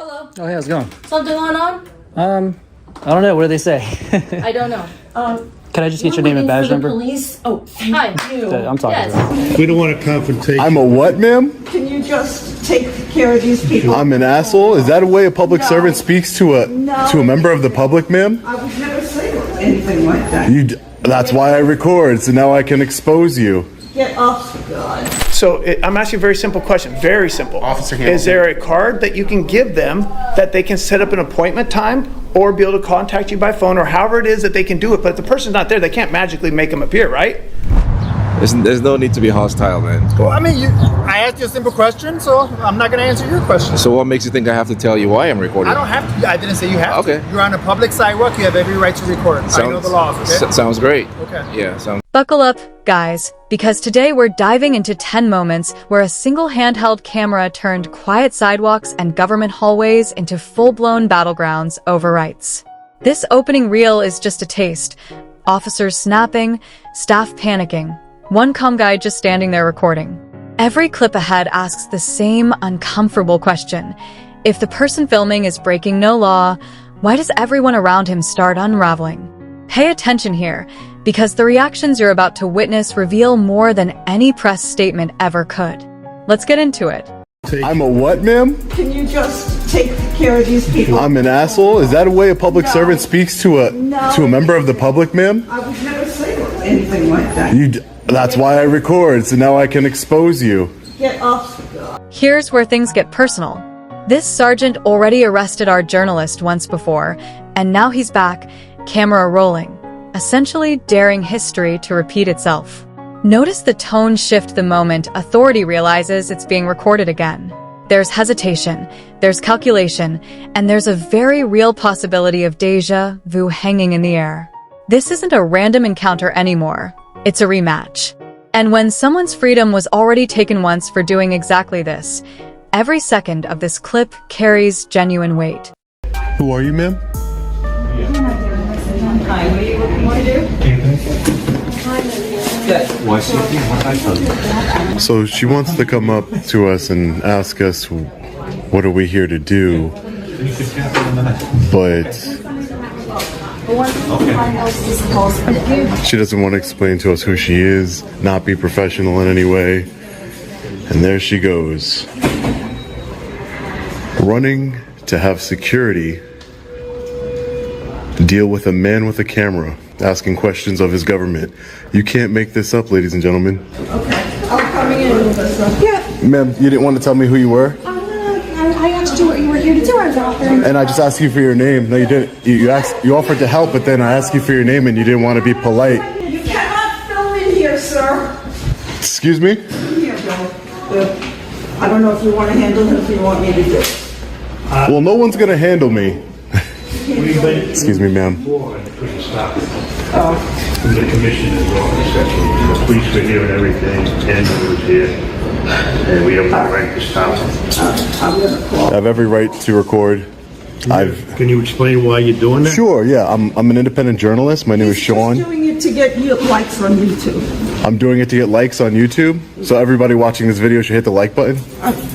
Hello. Oh, hey, how's it going? Something going on? I don't know. What do they say? I don't know. Can I just get your name and badge number? Police? Oh, hi. You. I'm talking to Yes. her. We don't want a confrontation. I'm a what, ma'am? Can you just take care of these people? I'm an asshole? Is that a way a public servant speaks to a member of the public, ma'am? I would never say anything like that. That's why I record, so now I can expose you. Get off, God. So I'm asking a very simple question, very simple. Officer Hamilton. Is there a card that you can give them that they can set up an appointment time or be able to contact you by phone or however it is that they can do it? But if the person's not there, they can't magically make them appear, right? There's no need to be hostile, man. Well, I mean, I asked you a simple question, so I'm not going to answer your question. So what makes you think I have to tell you why I'm recording? I don't have to. I didn't say you have Okay. to. You're on a public sidewalk. You have every right to record. I know the laws, okay? Sounds great. Okay. Yeah, sounds. Buckle up, guys, because today we're diving into 10 moments where a single handheld camera turned quiet sidewalks and government hallways into full-blown battlegrounds over rights. This opening reel is just a taste. Officers snapping, staff panicking, one calm guy just standing there recording. Every clip ahead asks the same uncomfortable question. If the person filming is breaking no law, why does everyone around him start unraveling? Pay attention here, because the reactions you're about to witness reveal more than any press statement ever could. Let's get into it. I'm a what, ma'am? Can you just take care of these people? I'm an asshole? Is that a way a public servant speaks to a member of the public, ma'am? I would never say anything like that. That's why I record, so now I can expose you. Get off, God. Here's where things get personal. This sergeant already arrested our journalist once before, and now he's back, camera rolling, essentially daring history to repeat itself. Notice the tone shift the moment authority realizes it's being recorded again. There's hesitation, there's calculation, and there's a very real possibility of déjà vu hanging in the air. This isn't a random encounter anymore. It's a rematch. And when someone's freedom was already taken once for doing exactly this, every second of this clip carries genuine weight. Who are you, ma'am? Hi, what are you looking to do? So she wants to come up to us and ask us what are we here to do, but she doesn't want to explain to us who she is, not be professional in any way. And there she goes, running to have security deal with a man with a camera asking questions of his government. You can't make this up, ladies and gentlemen. Okay, I'm coming in with us. Yeah. Ma'am, you didn't want to tell me who you were? I asked you what you were here to do. I was out there. And I just asked you for your name. No, you didn't. You offered to help, but then I asked you for your name and you didn't want to be polite. You cannot film in here, sir. Excuse me? Here, Bill. I don't know if you want to handle him, if you want me to do it. Well, no one's going to handle me. Excuse me, ma'am. From the commissioner's office, actually. The police were here and everything, and was here. And we have the right to stop them. I'm going to call. I have every right to record. Can you explain why you're doing that? Sure, yeah. I'm an independent journalist. My name is Sean. He's doing it to get you likes on YouTube. I'm doing it to get likes on YouTube. So everybody watching this video should hit the like button.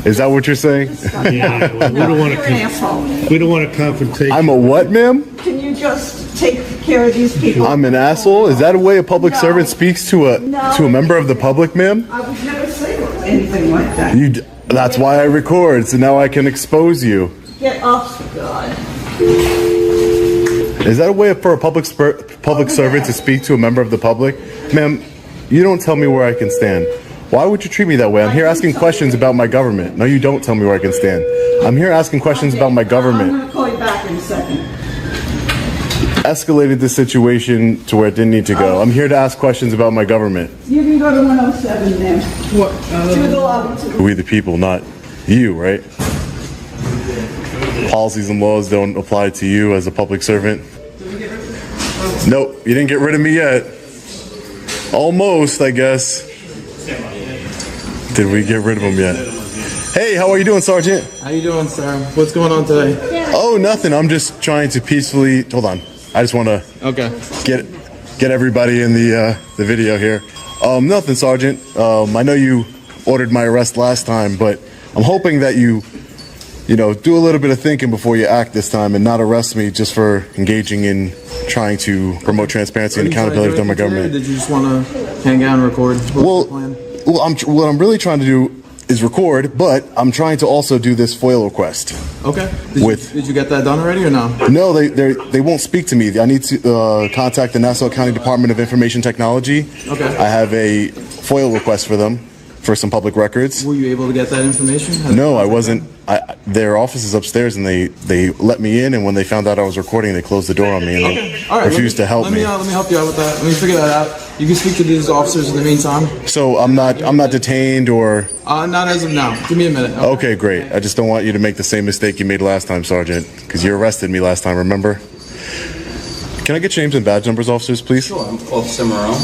Is that what you're saying? Yeah, well, we don't want You're an asshole. We don't want a confrontation. I'm a what, ma'am? Can you just take care of these people? I'm an asshole? Is that a way a public servant speaks to a member of the public, ma'am? I would never say anything like that. That's why I record, so now I can expose you. Get off, God. Is that a way for a public servant to speak to a member of the public? Ma'am, you don't tell me where I can stand. Why would you treat me that way? I'm here asking questions about my government. No, you don't tell me where I can stand. I'm here asking questions about my government. I'm going to call you back in a second. Escalated the situation to where it didn't need to go. I'm here to ask questions about my government. You can go to 107 then. What? To the lobby. We the people, not you, right? Policies and laws don't apply to you as a public servant. Nope, you didn't get rid of me yet. Almost, I guess. Did we get rid of him yet? Hey, how are you doing, Sergeant? How you doing, sir? What's going on today? Oh, nothing. I'm just trying to peacefully. Hold on. I just want to get everybody in the video here. Nothing, Sergeant. I know you ordered my arrest last time, but I'm hoping that you do a little bit of thinking before you act this time and not arrest me just for engaging in trying to promote transparency and accountability within my government. Did you just want to hang out and record? Well, what I'm really trying to do is record, but I'm trying to also do this FOIL request. Okay. Did you get that done already or no? No, they won't speak to me. I need to contact the Nassau County Department of Information Technology. Okay. I have a FOIL request for them for some public records. Were you able to get that information? No, I wasn't. Their office is upstairs, and they let me in. And when they found out I was recording, they closed the door on me and refused to help me. Let me help you out with that. Let me figure that out. You can speak to these officers in the meantime. So I'm not detained or. Not as of now. Give me a minute. Okay, great. I just don't want you to make the same mistake you made last time, Sergeant, because you arrested me last time. Remember? Can I get your names and badge numbers, officers, please? Sure. I'm Officer Marone,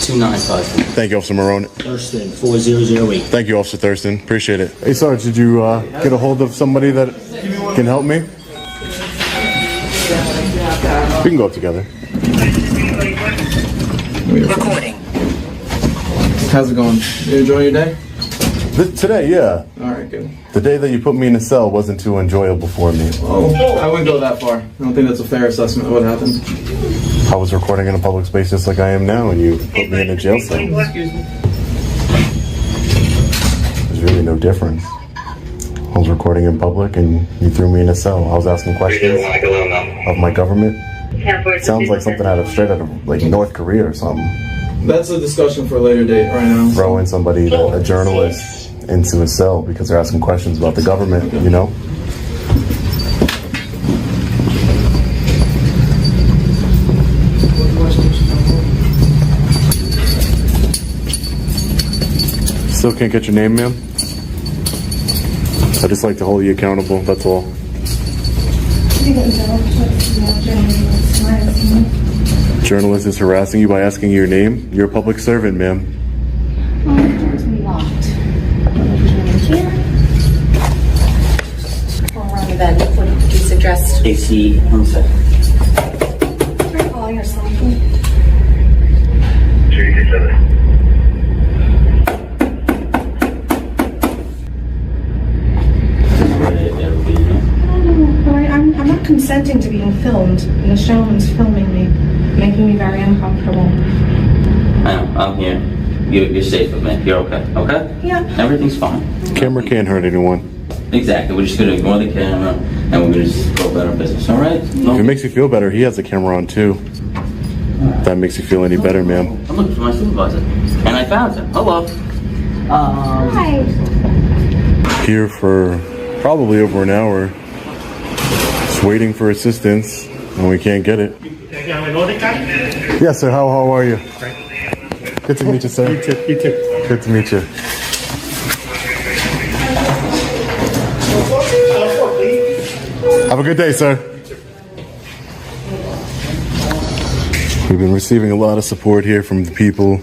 295. Thank you, Officer Marone. Thurston, 4008. Thank you, Officer Thurston. Appreciate it. Hey, Sarge, did you get a hold of somebody that can help me? We can go up together. Recording. How's it going? You enjoying your day? Today, yeah. All right, good. The day that you put me in a cell wasn't too enjoyable for me. Oh, I wouldn't go that far. I don't think that's a fair assessment of what happened. I was recording in a public space just like I am now, and you put me in a jail cell. Excuse me. There's really no difference. I was recording in public, and you threw me in a cell. I was asking questions of my government. It sounds like something straight out of like North Korea or something. That's a discussion for a later date right now. Throwing somebody, a journalist, into a cell because they're asking questions about the government, Still can't get your name, ma'am? I just like to hold you accountable, that's all. Journalist is harassing you by asking your name? You're a public servant, ma'am. Then what do you suggest? AC, 1 second. Call yourself. I'm not consenting to being filmed, and the gentleman's filming me, making me very uncomfortable. I know, I'm here. You're safe with me. You're okay, okay? Yeah. Everything's fine. Camera can't hurt anyone. Exactly. We're just going to ignore the camera, and we're going to just go about our business, all right? No. If it makes you feel better, he has the camera on too. If that makes you feel any better, ma'am. I'm looking for my supervisor, and I found him. Hello. Hi. Here for probably over an hour. Just waiting for assistance, and we can't get it. Yes, sir. How are you? Good to meet you, sir. You too. Good to meet you. Have a good day, sir. We've been receiving a lot of support here from the people.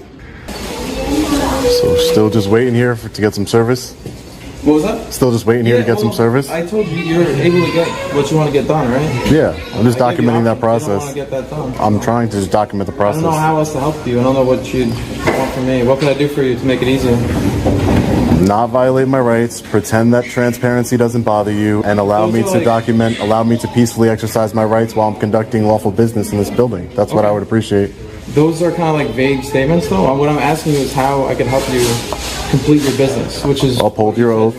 So still just waiting here to get some service? What was that? Still just waiting here to get some service? I told you you're able to get what you want to get done, right? Yeah, I'm just documenting that process. I want to get that done. I'm trying to just document the process. I don't know how else to help you. I don't know what you'd want from me. What can I do for you to make it easier? Not violate my rights, pretend that transparency doesn't bother you, and allow me to peacefully exercise my rights while I'm conducting lawful business in this building. That's what I would appreciate. Those are kind of like vague statements, though. What I'm asking you is how I can help you complete your business, which is uphold your oath.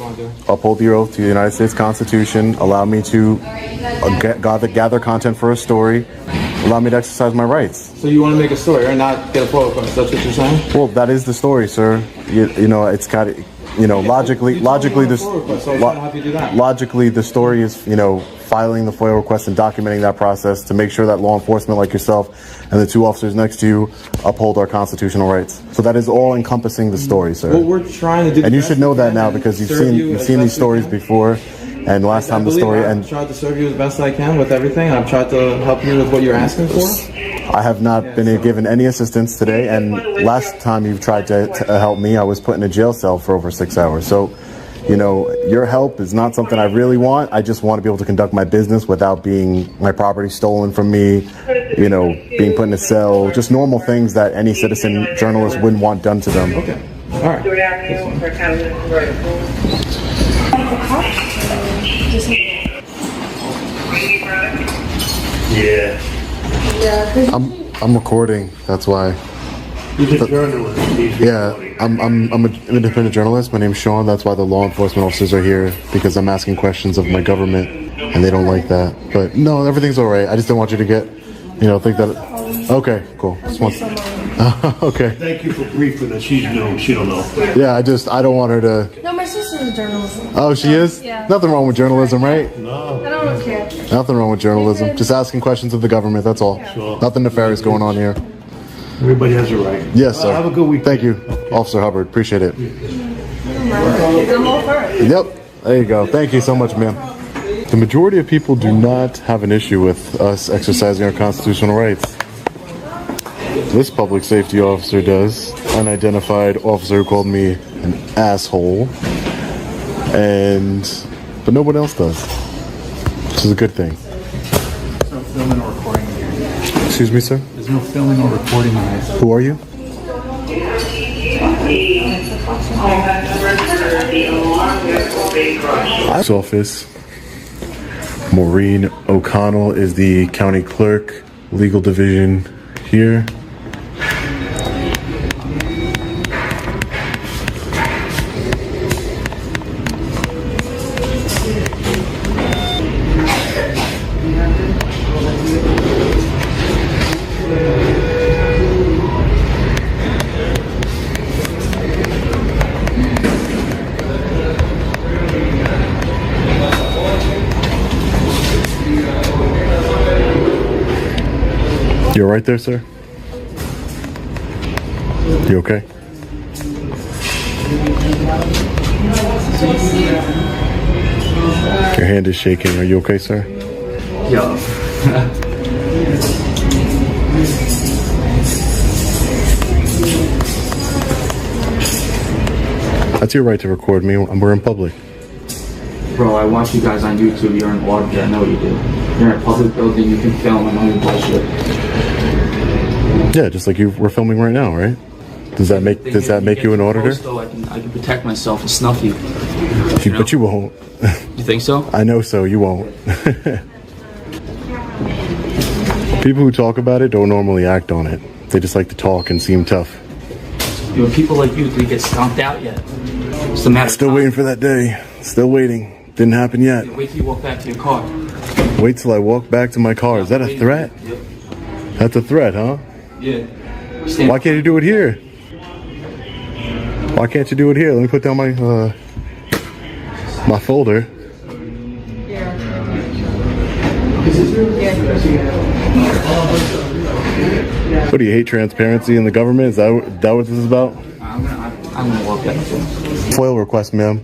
Uphold your oath to the United States Constitution. Allow me to gather content for a story. Allow me to exercise my rights. So you want to make a story, or not get a photo request? That's what you're saying? Well, that is the story, sir. It's got to. Logically, the story is, filing the FOIA request and documenting that process to make sure that law enforcement like yourself and the two officers next to you uphold our constitutional rights. So that is all encompassing the story, sir. What we're trying to do, and you should know that now because you've seen these stories before. And last time the story, I've tried to serve you as best I can with everything, and I've tried to help you with what you're asking for. I have not been given any assistance today, and last time you tried to help me, I was put in a jail cell for over 6 hours. So, your help is not something I really want. I just want to be able to conduct my business without my property stolen from me, being put in a cell, just normal things that any citizen journalist wouldn't want done to them. Okay. All right. I'm recording. That's why. He's a journalist. He's Yeah, recording. I'm an independent journalist. My name's Sean. That's why the law enforcement officers are here, because I'm asking questions of my government, and they don't like that. But no, everything's all right. I just didn't want you to get, think that. Okay, cool. Just want, okay. Thank you for briefing her. She's new. She don't know. Yeah, I don't want her to. No, my sister's a journalist. Oh, she is? Yeah. Nothing wrong with journalism, right? No. I don't care. Nothing wrong with journalism. Just asking questions of the government, that's all. Sure. Nothing nefarious going on here. Everybody has a right. Yes, sir. Have a good week. Thank you, Officer Hubbard. Appreciate it. I'm over it. Yep. There you go. Thank you so much, ma'am. The majority of people do not have an issue with us exercising our constitutional rights. This public safety officer does. Unidentified officer who called me an asshole. But no one else does. Which is a good thing. There's no filming or recording here. Excuse me, sir? There's no filming or recording here. Who are you? Office. Maureen O'Connell is the county clerk, legal division here. You all right there, sir? You okay? Your hand is shaking. Are you okay, sir? Yeah. That's your right to record me. We're in public. Bro, I watch you guys on YouTube. You're an auditor. I know you do. You're in a public building. You can film. I know you bullshit. Yeah, just like we're filming right now, right? Does that make you an auditor? Though, I can protect myself and snuff you. But you won't. You think so? I know so. You won't. People who talk about it don't normally act on it. They just like to talk and seem tough. You know, people like you, they get stomped out yet. What's the matter? Still waiting for that day. Still waiting. Didn't happen yet. Wait till you walk back to your car. Wait till I walk back to my car. Is that a threat? Yep. That's a threat, huh? Yeah. Why can't you do it here? Why can't you do it here? Let me put down my my folder. What do you hate, transparency in the government? Is that what this is about? I'm gonna walk back to you. FOIL request, ma'am.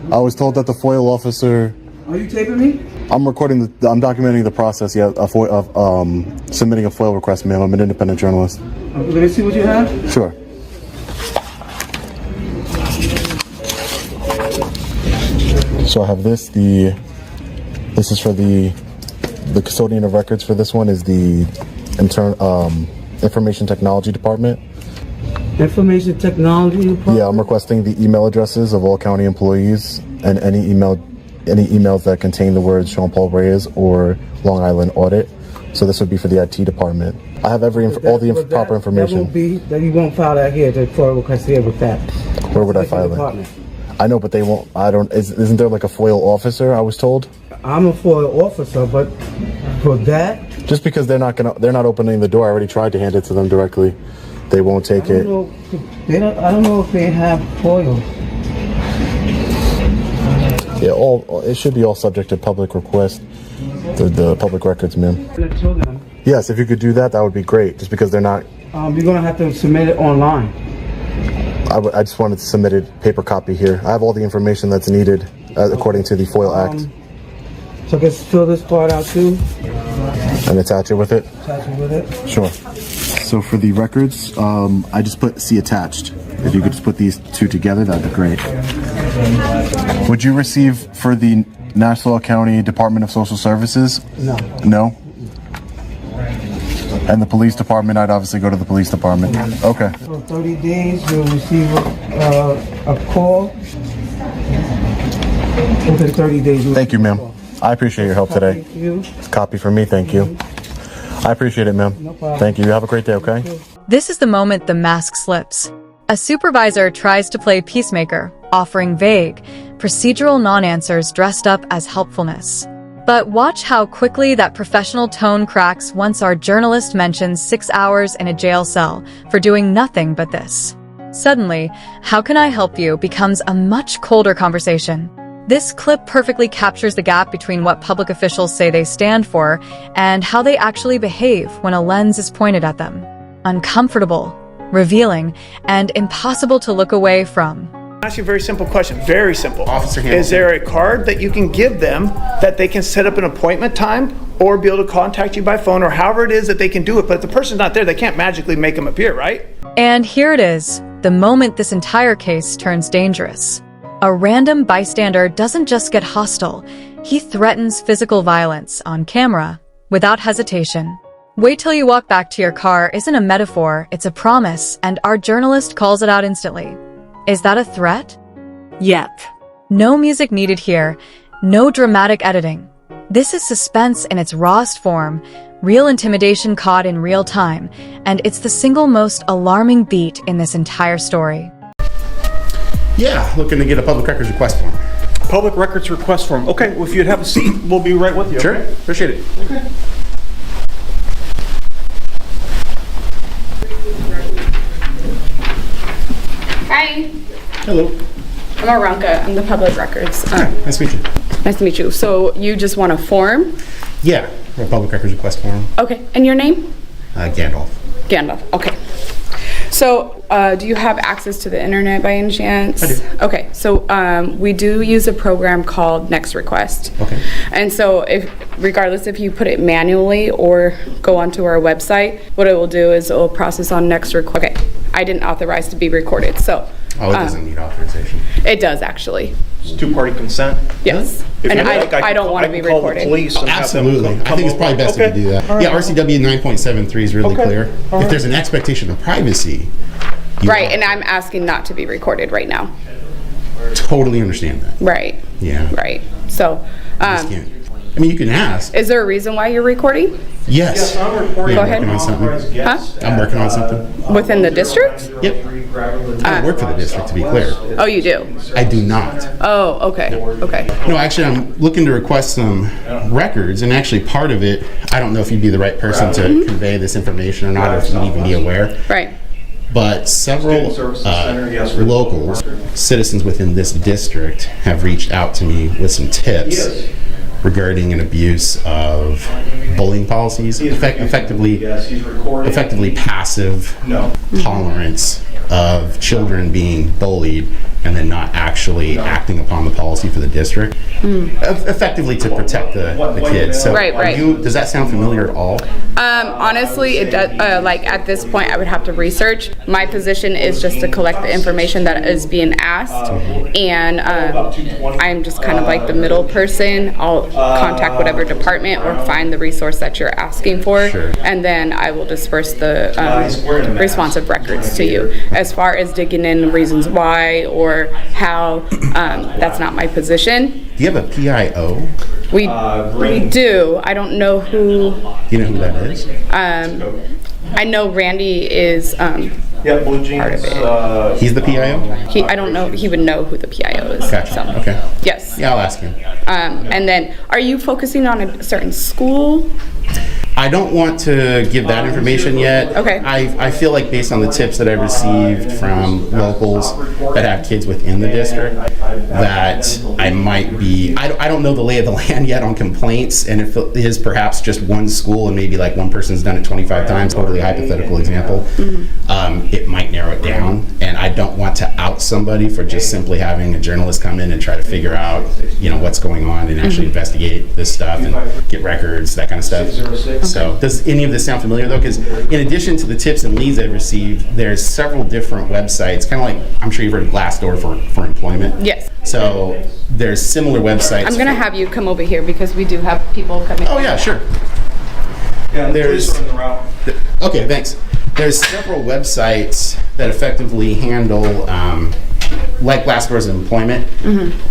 I was told that the FOIL officer. Are you taping me? I'm recording I'm documenting the process of submitting a FOIL request, ma'am. I'm an independent journalist. Let me see what you have. Sure. So I have this. This is for the custodian of records for this one is the information technology department. Information technology department? Yeah, I'm requesting the email addresses of all county employees and any emails that contain the words Sean Paul Reyes or Long Island Audit. So this would be for the IT department. I have all the proper information. That you won't file that here, the FOIL request here with that. Where would I file it? I know, but they won't. Isn't there like a FOIL officer? I was told. I'm a FOIL officer, but for that, just because they're not opening the door. I already tried to hand it to them directly. They won't take it. I don't know if they have FOIL. Yeah, it should be all subject to public request. The public records, ma'am. Yes, if you could do that, that would be great. Just because they're not. You're gonna have to submit it online. I just wanted to submit a paper copy here. I have all the information that's needed according to the FOIL Act. So I can fill this part out too? And attach it with it? Attach it with it? Sure. So for the records, I just put see attached. If you could just put these two together, that'd be great. Would you receive for the Nassau County Department of Social Services? No. No? And the police department, I'd obviously go to the police department. Okay. For 30 days, you'll receive a call. Within 30 days. Thank you, ma'am. I appreciate your help today. Thank you. Copy for me, thank you. I appreciate it, ma'am. No problem. Thank you. Have a great day, okay? This is the moment the mask slips. A supervisor tries to play peacemaker, offering vague, procedural non-answers dressed up as helpfulness. But watch how quickly that professional tone cracks once our journalist mentions 6 hours in a jail cell for doing nothing but this. Suddenly, "How can I help you?" becomes a much colder conversation. This clip perfectly captures the gap between what public officials say they stand for and how they actually behave when a lens is pointed at them. Uncomfortable, revealing, and impossible to look away from. I'll ask you a very simple question, very simple. Officer Hamilton. Is there a card that you can give them that they can set up an appointment time or be able to contact you by phone or however it is that they can do it? But if the person's not there, they can't magically make them appear, right? And here it is, the moment this entire case turns dangerous. A random bystander doesn't just get hostile, he threatens physical violence on camera without hesitation. Wait till you walk back to your car isn't a metaphor, it's a promise, and our journalist calls it out instantly. Is that a threat? Yep. No music needed here, no dramatic editing. This is suspense in its rawest form, real intimidation caught in real time, and it's the single most alarming beat in this entire story. Yeah, looking to get a public records request form. Public records request form. Okay, well, if you'd have a seat, we'll be right with you. Sure, okay? appreciate it. Okay. Hi, Hello. I'm Aranka. I'm the public records. Hi, nice to meet you. Nice to meet you. So you just want a form? Yeah, for a public records request form. Okay, and your name? Gandalf. Gandalf, okay. So, do you have access to the internet by any chance? I do. Okay, so we do use a program called Next Request. Okay. And so, regardless if you put it manually or go onto our website, what it will do is it will process on Next Request. Okay, I didn't authorize to be recorded, so. Oh, it doesn't need authorization. It does actually. It's two-party consent. Yes, If and you'd like, I don't want to be call the recorded. police and have them Absolutely. I come think it's probably over. best Okay. if you do that. All right. Yeah, RCW 9.73 is really Okay. clear. All If right. there's an expectation of privacy, you Right, and I'm asking not to be recorded right now. totally understand that. Right. Yeah. Right. So, Just can't. I mean, you can ask. is there a reason why you're recording? Yes. I'm reporting Yeah, Go ahead. I'm working on something. Huh? I'm working on something. Within the district? Yep. I don't work for the district, to be clear. Oh, you do? I do not. Oh, okay. Okay. No, actually, I'm looking to request some records, and actually part of it, I don't know if you'd be the right person to convey this information or not, or if you'd even be aware, Right. but several locals, citizens within this district, have reached out to me with some tips regarding an abuse of bullying policies, effectively passive tolerance of children being bullied and then not actually acting upon the policy for the district, effectively to protect the kids. So Right, right. does that sound familiar at all? Honestly, it does. Like at this point, I would have to research. My position is just to collect the information that is being asked, and I'm just kind of like the middle person. I'll contact whatever department or find the resource that you're asking for, Sure. and then I will disperse the responsive records to you. As far as digging in reasons why or how, that's not my position. Do you have a PIO? We do. I don't know who. Do you know who that is? I know Randy is Yeah, blue jeans. part of it. He's the PIO? I don't know. He would know who the PIO is. Gotcha. So, Okay. yes. Yeah, I'll ask him. And then, are you focusing on a certain school? I don't want to give that information yet. Okay. I feel like based on the tips that I've received from locals that have kids within the district, that I might be, I don't know the lay of the land yet on complaints, and if it is perhaps just one school and maybe like one person's done it 25 times, totally hypothetical example, it might narrow it down, and I don't want to out somebody for just simply having a journalist come in and try to figure out, what's going on and actually investigate this stuff and get records, that kind of stuff. So does any of this sound familiar though? Because in addition to the tips and leads I've received, there's several different websites, kind of like, I'm sure you've heard of Glassdoor for employment. Yes. So there's similar websites. I'm going to have you come over here because we do have people coming. Oh yeah, sure. Yeah, There's- police are in the route. Okay, thanks. There's several websites that effectively handle like Glassdoor's employment,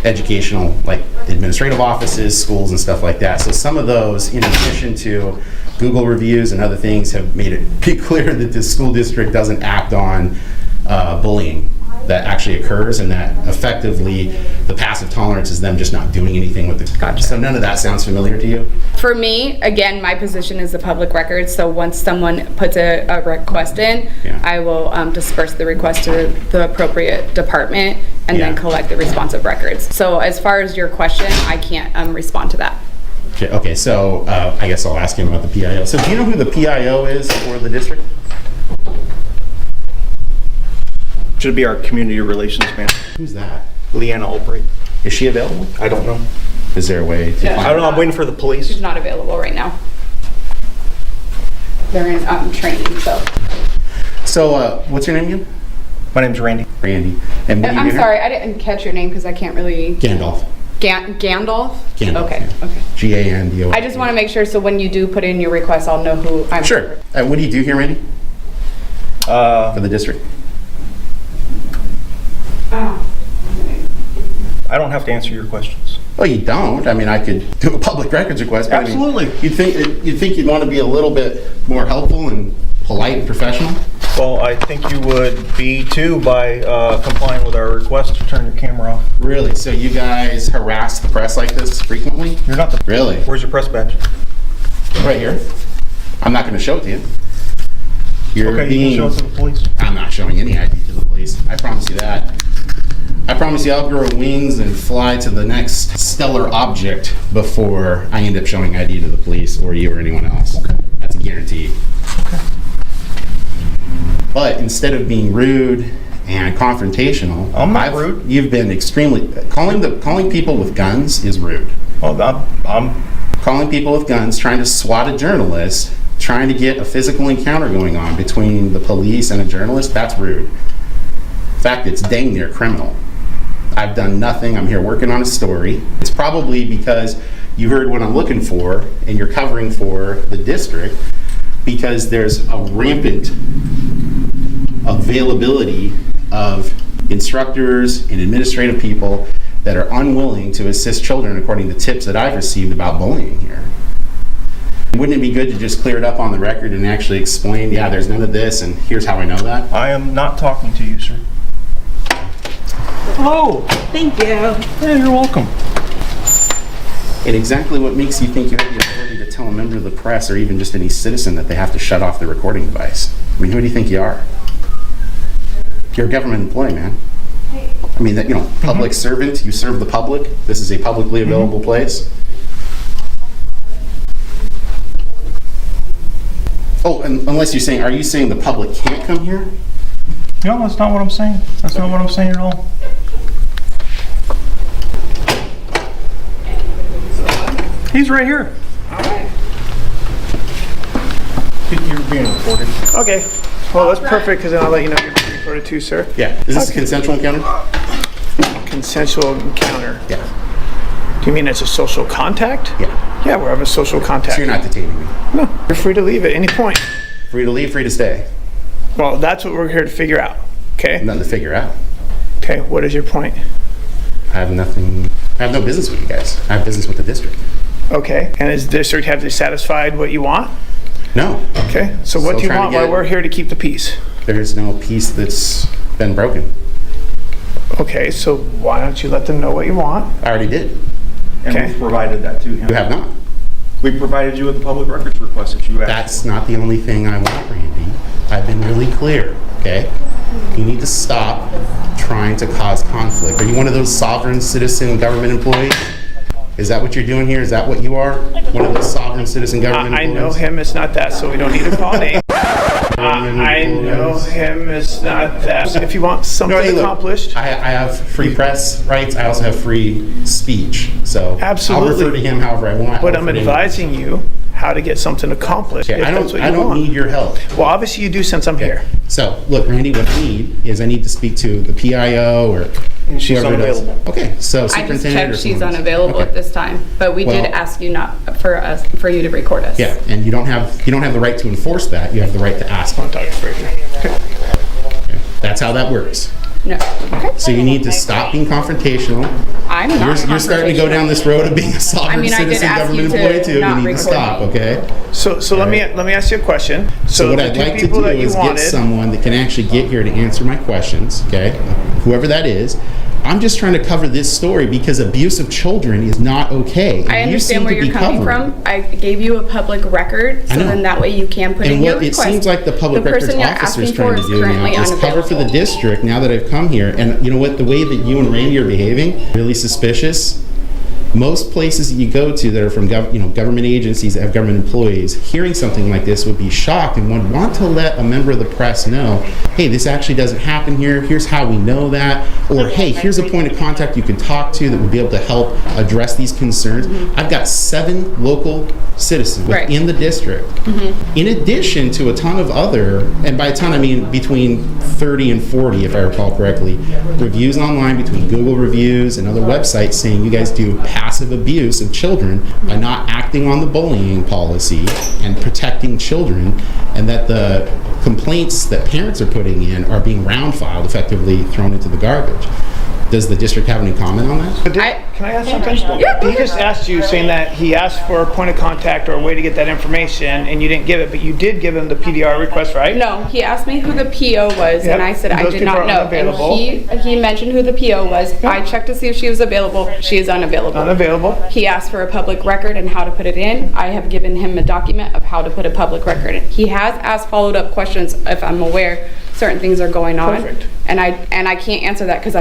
educational, like administrative offices, schools and stuff like that. So some of those, in addition to Google reviews and other things, have made it pretty clear that this school district doesn't act on bullying that actually occurs, and that effectively the passive tolerance is them just not doing anything with the. Gotcha. So none of that sounds familiar to you? For me, again, my position is the public record, so once someone puts a request in, Yeah. I will disperse the request to the appropriate department and then Yeah. collect the responsive records. So as far as your question, I can't respond to that. Okay, so I guess I'll ask him about the PIO. So do you know who the PIO is for the district? Should be our community relations manager, Who's that? Leanna Albright. Is she available? I don't know. Is there a way to Yeah. I don't know, I'm waiting for the police. She's not available right now. They're in training, so. So what's your name again? My name's Randy. Randy. And what do you I'm do here? sorry, I didn't catch your name because I can't really. Gandalf. Gandalf? Gandalf, Okay, yeah. okay. G-A-N-D-O. I just want to make sure, so when you do put in your request, I'll know who I'm. Sure. What do you do here, Randy? For the district? I don't have to answer your questions. Well, you don't. I mean, I could do a public records request. But Absolutely. I mean, you'd think you'd want to be a little bit more helpful and polite and professional? Well, I think you would be too by complying with our request to turn your camera off. Really? So you guys harass the press like this frequently? You're not the. Really? Where's your press badge? Right here. I'm not going to show it to you. You're Okay, being. you can show it to the police. I'm not showing any ID to the police. I promise you that. I promise you I'll grow wings and fly to the next stellar object before I end up showing ID to the police or you or anyone else. Okay. That's a guarantee. Okay. But instead of being rude and confrontational, I'm not rude. You've been extremely calling people with guns is rude. Well, I'm calling people with guns, trying to swat a journalist, trying to get a physical encounter going on between the police and a journalist. That's rude. In fact, it's dang near criminal. I've done nothing. I'm here working on a story. It's probably because you heard what I'm looking for and you're covering for the district, because there's a rampant availability of instructors and administrative people that are unwilling to assist children according to tips that I've received about bullying here. Wouldn't it be good to just clear it up on the record and actually explain, yeah, there's none of this and here's how I know that? I am not talking to you, sir. Hello. Thank you. Yeah, you're welcome. And exactly what makes you think you have the authority to tell a member of the press or even just any citizen that they have to shut off the recording device? I mean, who do you think you are? You're a government employee, man. I mean, that, you know, public servant, you serve the public. This is a publicly available place. Oh, and unless you're saying, are you saying the public can't come here? No, that's not what I'm saying. That's not what I'm saying at all. He's right here. All right. You're being recorded. Okay. Well, that's perfect, because then I'll let you know you're being recorded too, sir. Yeah. Is this a consensual encounter? Consensual encounter. Yeah. Do you mean it's a social contact? Yeah. Yeah, we're having a social contact. So you're not detaining me? No, you're free to leave at any point. Free to leave, free to stay? Well, that's what we're here to figure out, okay? Nothing to figure out. Okay, what is your point? I have nothing. I have no business with you guys. I have business with the district. Okay, and does the district have they satisfied what you want? No. Okay, so what Still do you trying to want while get- we're here to keep the peace? There's no peace that's been broken. Okay, so why don't you let them know what you want? I already did. And Okay. we've provided that to him. You have not. We provided you with the public records request that you asked. That's not the only thing I want, Randy. I've been really clear, okay? You need to stop trying to cause conflict. Are you one of those sovereign citizen government employees? Is that what you're doing here? Is that what you are? One of those sovereign citizen government I employees? know him as not that, so we don't need to call name. I know him as not that. If you want something Hey, look, accomplished. I have free press rights. I also have free speech. So Absolutely. I'll refer to him however I want. But I'll I'm refer to him. advising you how to get something accomplished. Okay, if I that's what you don't want. need your help. Well, obviously you do since I'm here. So, look, Randy, what I need is I need to speak to the PIO or And she's whoever it is. unavailable. Okay, so I just superintendent checked, or she's someone else. unavailable Okay. at this time, but we did Well- ask you not for you to record us. Yeah, and you don't have the right to enforce that. You have the right to ask. Dr. Frazier. Okay. Okay. That's how that works. No. So you need to stop being confrontational. I'm not. You're starting to go down this road of being a sovereign I did citizen ask government you to employee too. not You need to record stop, me. okay? So let me ask you a question. So what the I'd two like to people do that you is get wanted- someone that can actually get here to answer my questions, okay? Whoever that is. I'm just trying to cover this story because abuse of children is not okay. I And you seem understand where to be you're coming covering it. from. I gave you a public record, so I know. then that way you can put in And your what it request. seems like the public records person you're officer is asking trying for to is do now currently is cover for the unavailable. district now that I've come here. And you know what? The way that you and Randy are behaving, really suspicious. Most places that you go to that are from government agencies that have government employees, hearing something like this would be shocked and would want to let a member of the press know, hey, this actually doesn't happen here. Here's how we know that. Or, hey, here's a point of contact you can talk to that would be able to help address these concerns. I've got 7 local citizens within the district, in addition to a ton of other, and by a ton I mean between 30 and 40, if I recall correctly, reviews online between Google reviews and other websites saying you guys do passive abuse of children by not acting on the bullying policy and protecting children, and that the complaints that parents are putting in are being round filed, effectively thrown into the garbage. Does the district have any comment on that? Can I ask something? Yeah, go He just asked you, saying that he asked for a point of contact or a way to get that information, and you didn't give it, but you did give him the PDR request, right? No, he asked me who the PO was, Yep. and I said And I those did people not are know. unavailable. And he mentioned who the PO was. I checked to see if she was available. She is unavailable. Unavailable. He asked for a public record and how to put it in. I have given him a document of how to put a public record in. He has asked followed-up questions if I'm aware certain things are going on. Perfect. And I can't answer that because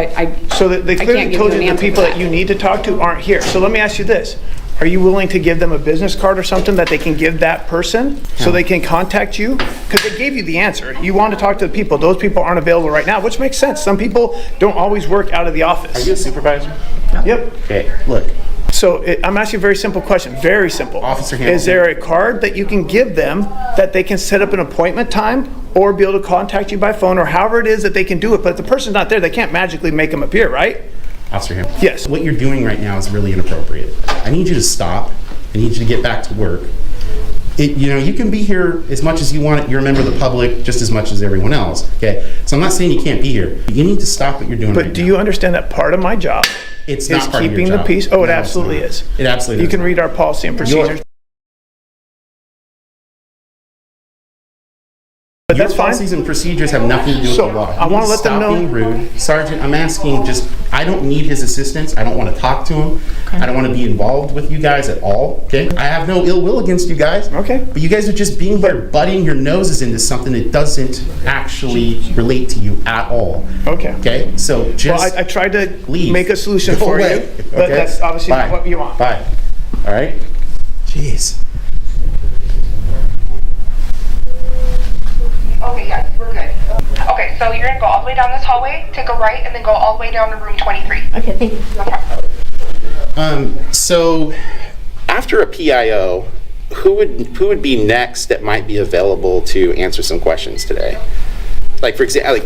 So they I clearly can't give told you you an the answer people for that you need to talk to aren't here. So let me ask you this. Are you willing to give them a business card or something that they can give that person so they can contact you? Because they gave you the answer. You want to talk to the people. Those people aren't available right now, which makes sense. Some people don't always work out of the office. Are you a supervisor? Yep. Okay, look. So I'm asking a very simple question, very simple. Officer Hamilton. Is there a card that you can give them that they can set up an appointment time or be able to contact you by phone or however it is that they can do it? But if the person's not there, they can't magically make them appear, right? Officer Hamilton. Yes. What you're doing right now is really inappropriate. I need you to stop. I need you to get back to work. You can be here as much as you want. You're a member of the public just as much as everyone else, okay? So I'm not saying you can't be here. You need to stop what you're doing right now. But do you understand that part of my job It's is not part of your keeping the job. peace? Oh, it No, it's absolutely not. is. It absolutely You is can not. read our policy and procedures. But Your that's fine. policies and procedures have nothing to do with So, the law. I You wanna need let them stop know- being rude. Sergeant, I'm asking I don't need his assistance. I don't want to talk to him. I don't want to be involved with you guys at all, okay? I have no ill will against you guys. Okay. But you guys are just being here, butting your noses into something that doesn't actually relate to you at all. Okay. Okay? So just Well, I tried to leave. make a solution Go for away, you, but okay? that's obviously Bye. not what you want. Bye. All right? Jeez. Okay, yes, we're good. Okay, so you're gonna go all the way down this hallway, take a right, and then go all the way down to room 23. Okay, thank you. No problem. So after a PIO, who would be next that might be available to answer some questions today? Like, for example,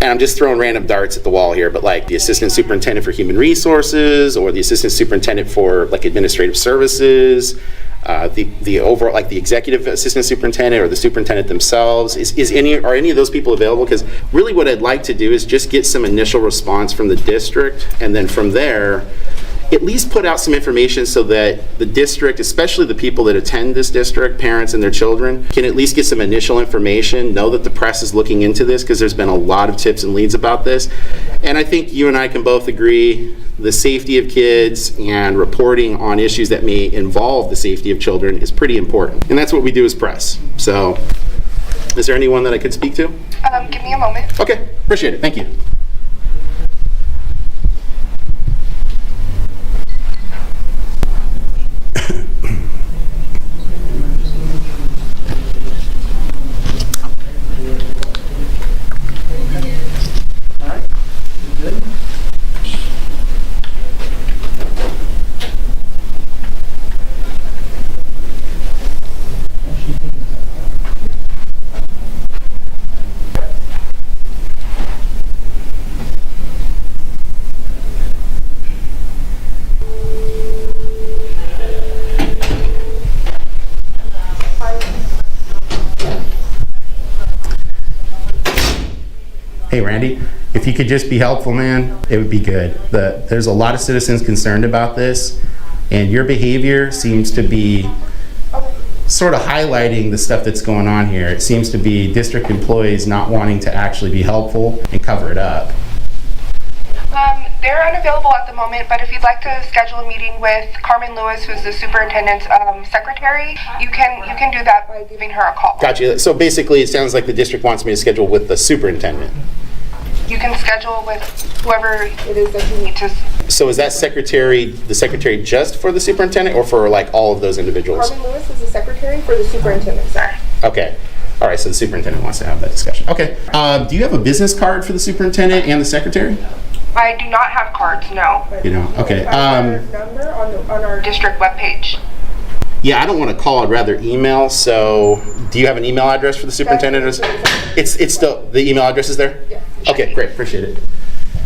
and I'm just throwing random darts at the wall here, but like the assistant superintendent for human resources or the assistant superintendent for like administrative services, the overall, like the executive assistant superintendent or the superintendent themselves, are any of those people available? Because really what I'd like to do is just get some initial response from the district, and then from there, at least put out some information so that the district, especially the people that attend this district, parents and their children, can at least get some initial information, know that the press is looking into this, because there's been a lot of tips and leads about this. And I think you and I can both agree the safety of kids and reporting on issues that may involve the safety of children is pretty important. And that's what we do as press. So, is there anyone that I could speak to? Give me a moment. Okay, appreciate it, thank you. Hey, Randy. If you could just be helpful, man, it would be good. There's a lot of citizens concerned about this, and your behavior seems to be sort of highlighting the stuff that's going on here. It seems to be district employees not wanting to actually be helpful and cover it up. They're unavailable at the moment, but if you'd like to schedule a meeting with Carmen Lewis, who's the superintendent's secretary, you can do that by giving her a call. Gotcha. So basically, it sounds like the district wants me to schedule with the superintendent. You can schedule with whoever it is that you need to. So is that the secretary just for the superintendent, or for like all of those individuals? Carmen Lewis is the secretary for the superintendent, sir. Okay. All right, so the superintendent wants to have that discussion. Okay. Do you have a business card for the superintendent and the secretary? I do not have cards, no. You know, okay. Number on our district webpage. Yeah, I don't want to call. I'd rather email. So, do you have an email address for the superintendent? It's still the email address is there. Yeah. Okay, great. Appreciate it.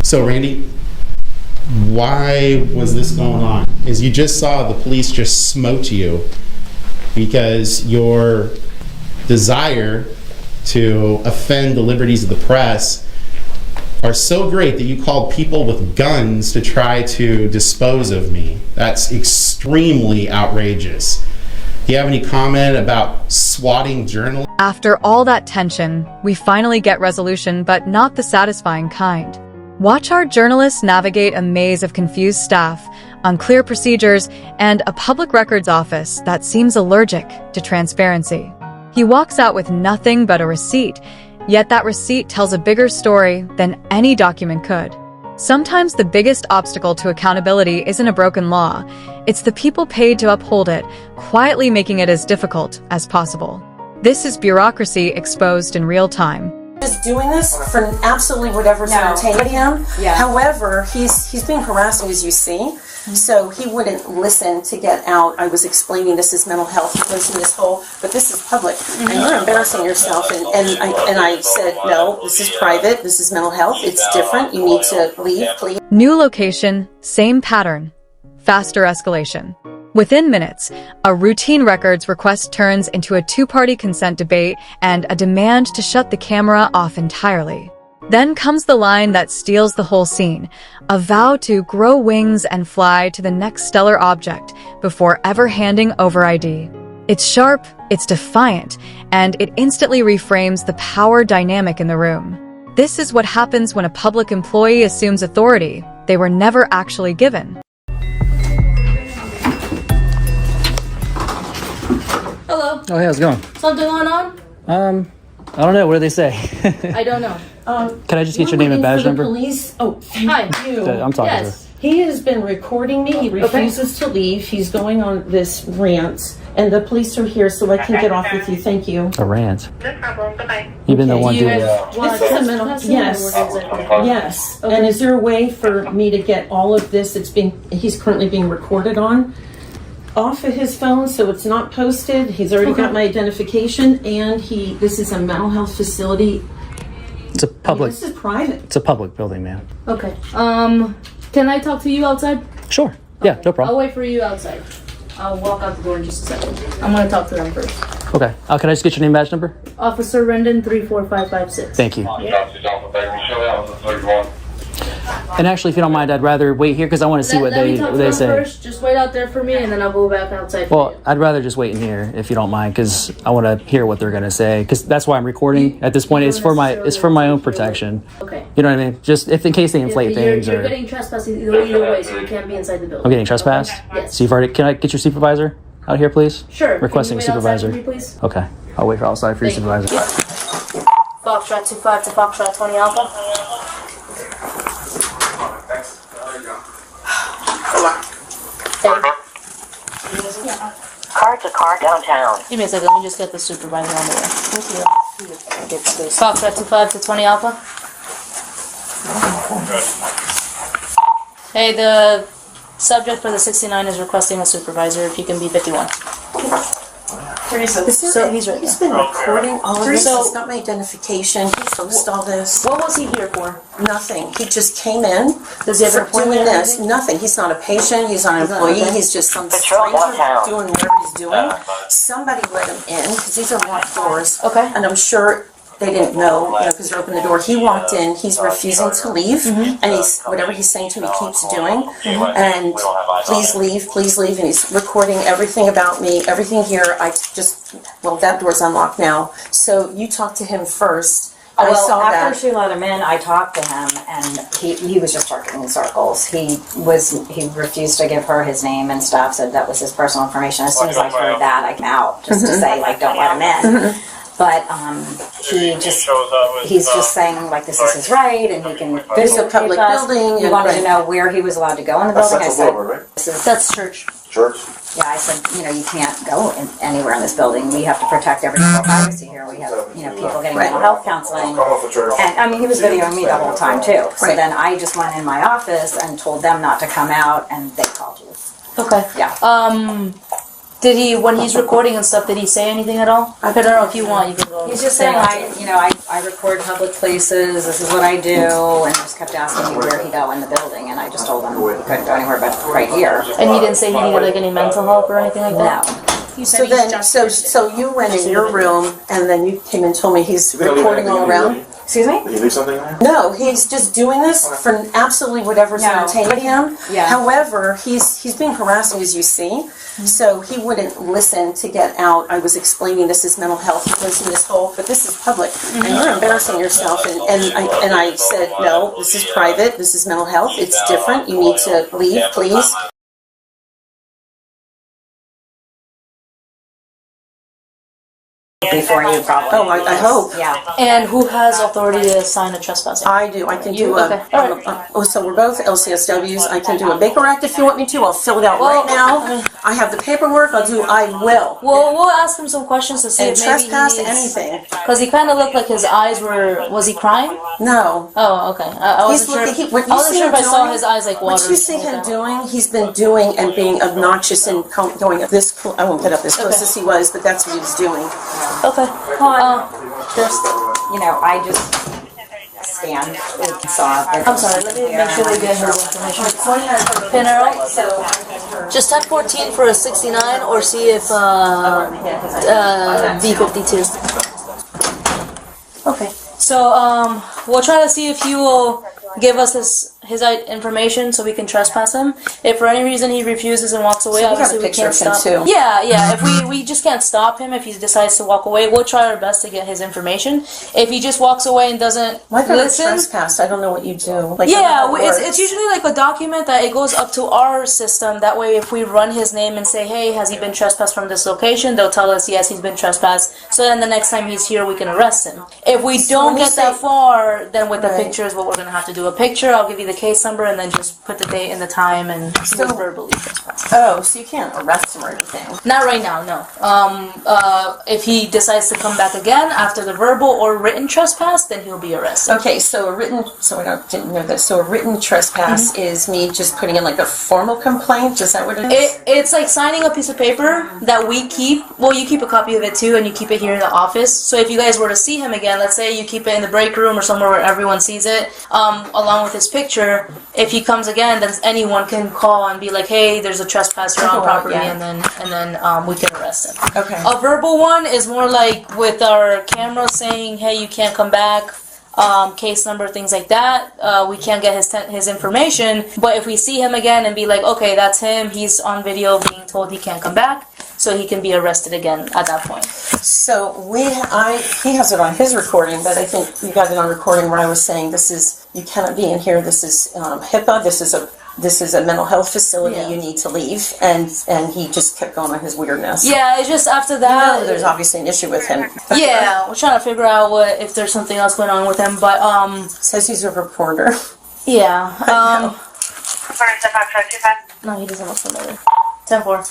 So, Randy, why was this going on? Is you just saw the police just smote you because your desire to offend the liberties of the press are so great that you called people with guns to try to dispose of me. That's extremely outrageous. Do you have any comment about swatting journalists? After all that tension, we finally get resolution, but not the satisfying kind. Watch our journalists navigate a maze of confused staff, unclear procedures, and a public records office that seems allergic to transparency. He walks out with nothing but a receipt, yet that receipt tells a bigger story than any document could. Sometimes the biggest obstacle to accountability isn't a broken law. It's the people paid to uphold it, quietly making it as difficult as possible. This is bureaucracy exposed in real time. Is doing this for absolutely whatever's entertaining him. Yeah. However, he's being harassing, as you see. So he wouldn't listen to get out. I was explaining this is mental health. He goes in this whole, but this is public, and you're embarrassing yourself. And I said, no, this is private. This is mental health. It's different. You need to leave, please. New location, same pattern, faster escalation. Within minutes, a routine records request turns into a two-party consent debate and a demand to shut the camera off entirely. Then comes the line that steals the whole scene, a vow to grow wings and fly to the next stellar object before ever handing over ID. It's sharp, it's defiant, and it instantly reframes the power dynamic in the room. This is what happens when a public employee assumes authority they were never actually given. Hello. Oh, hey, how's it going? Something going on? I don't know. What do they say? I don't know. Can I just get your name and badge number? Police. Oh, thank Hi. you. I'm talking Yes. He has been recording me. He refuses to leave. He's going on this rant, and the police are here, so I can get off with you. Thank you. A rant. No problem. Bye-bye. You've been the one doing it. This is a mental. Yes. Yes. And is there a way for me to get all of this? He's currently being recorded on off of his phone, so it's not posted. He's already got my identification, and this is a mental health facility. It's a public. This is private. It's a public building, man. Okay. Can I talk to you outside? Sure. Yeah, no I'll problem. wait for you outside. I'll walk out the door in just a second. I'm gonna talk to them first. Okay. Can I just get your name and badge number? Officer Rendon 34556. Thank you. And actually, if you don't mind, I'd rather wait here because I want to see what Let me talk to they them say. first. Just wait out there for me, and then I'll go back outside. Well, I'd rather just wait in here if you don't mind, because I want to hear what they're gonna say. Because that's why I'm recording at this point. It's for my own protection. Okay. You know what I mean? Just if in case they inflate things You're or getting trespassed either way, so you can't be inside the building. I'm getting trespassed. Yes. So you've already. Can I get your supervisor out here, please? Sure. Requesting Can you wait outside supervisor. for me, please? Okay. I'll wait for outside for your supervisor. Foxtrot 25 to Foxtrot 20 Alpha. Car to car downtown. Give me a second, let me just get the supervisor on the way. Thank you. Foxtrot 25 to 20 Alpha. Hey, the subject for the 69 is requesting a supervisor if he can be 51. So he's right He's there. been recording all of this. So- He's got my identification. He posted all this. What was he here for? Nothing. He just came in. Does he have an for doing appointment or this. anything? Nothing. He's not a patient. He's not an employee. Okay. He's just some Patrol stranger downtown. doing whatever he's doing. Somebody let him in because these are locked doors. Okay. And I'm sure they didn't know, because they're opening the door. He walked in, he's refusing to leave, and he's, whatever he's saying to me, he keeps doing, and please leave, and he's recording everything about me, everything here. I just, well, that door's unlocked now. So you talked to him first. I saw after that. she let him in, I talked to him, and he was just talking in circles. He refused to give her his name and stuff, said that was his personal information. As soon as I heard that, I came out just to say, like, don't let him in. But he's just saying, like, this is his right, and he can It's a public building. He wanted to know where he was allowed to go in the building. I said, That's church. Church? yeah, I said, you can't go anywhere in this building. We have to protect everyone's privacy here. We have, people getting mental health counseling. And, I mean, he was videoing me the whole time, too. So then I just went in my office and told them not to come out, and they called you. Okay. Yeah. Did he, when he's recording and stuff, did he say anything at all? I don't know if you want, you can go. He's just saying, I record public places, this is what I do, and just kept asking me where he go in the building, and I just told him he couldn't go anywhere but right here. And he didn't say he needed, like, any mental help or anything like that? No. So then, so you went in your room, and then you came and told me he's recording all around? Excuse me? Did you leave something there? No, he's just doing this for absolutely whatever's entertaining him. Yeah. However, he's being harassing, as you see. So he wouldn't listen to get out. I was explaining this is mental health. He goes in this whole, but this is public, and you're embarrassing yourself. And I said, no, this is private. This is mental health. It's different. You need to leave, please. Before you probably. Oh, I hope. Yeah. And who has authority to sign a trespassing? I do. I can do so we're both LCSWs. I can do a Baker Act if you want me to. I'll fill it out right now. I have the paperwork. I will. Well, we'll ask him some questions to see And if maybe trespass anything. Because he kind of looked like his eyes were. Was he crying? No. Oh, okay. I wasn't sure. I wasn't sure if I saw his eyes like water. What you see him doing, he's been doing and being obnoxious and going up this. I won't get up as close as he was, but that's what he was doing. Okay. Just, I just scanned and saw. I'm sorry, let me make sure we get his information. Pinero, just type 14 for a 69 or see if B52. Okay, so we'll try to see if he will give us his information so we can trespass him. If for any reason he refuses and walks away, So we got a obviously we picture can't of him stop. too. Yeah. If we just can't stop him if he decides to walk away. We'll try our best to get his information. If he just walks away and doesn't listen, trespass. I don't know what you do. It's usually like a document that it goes up to our system. That way, if we run his name and say, "Hey, has he been trespassed from this location?" They'll tell us, "Yes, he's been trespassed." So then the next time he's here, we can arrest him. If we don't get that far, then with the picture is what we're gonna have to do. A picture. I'll give you the case number and then just put the date and the time and verbally trespass. Oh, so you can't arrest him or anything? Not right now, no. If he decides to come back again after the verbal or written trespass, then he'll be arrested. Okay, so didn't know this. So a written trespass is me just putting in like a formal complaint. Is that what it is? It's like signing a piece of paper that we keep. Well, you keep a copy of it too, and you keep it here in the office. So if you guys were to see him again, let's say you keep it in the break room or somewhere where everyone sees it, along with his picture. If he comes again, then anyone can call and be like, "Hey, there's a trespasser on property," and then we can arrest him. Okay. A verbal one is more like with our camera saying, "Hey, you can't come back." Case number, things like that. We can't get his information, but if we see him again and be like, okay, that's him, he's on video being told he can't come back, so he can be arrested again at that point. So he has it on his recording, but I think you got it on recording where I was saying you cannot be in here. This is HIPAA. This is a mental health facility. You need to leave, and he just kept going on his weirdness. Yeah, it's just after that. There's obviously an issue with him. Yeah, we're trying to figure out if there's something else going on with him, but says he's a reporter. Yeah. No, he doesn't look familiar. 10-4.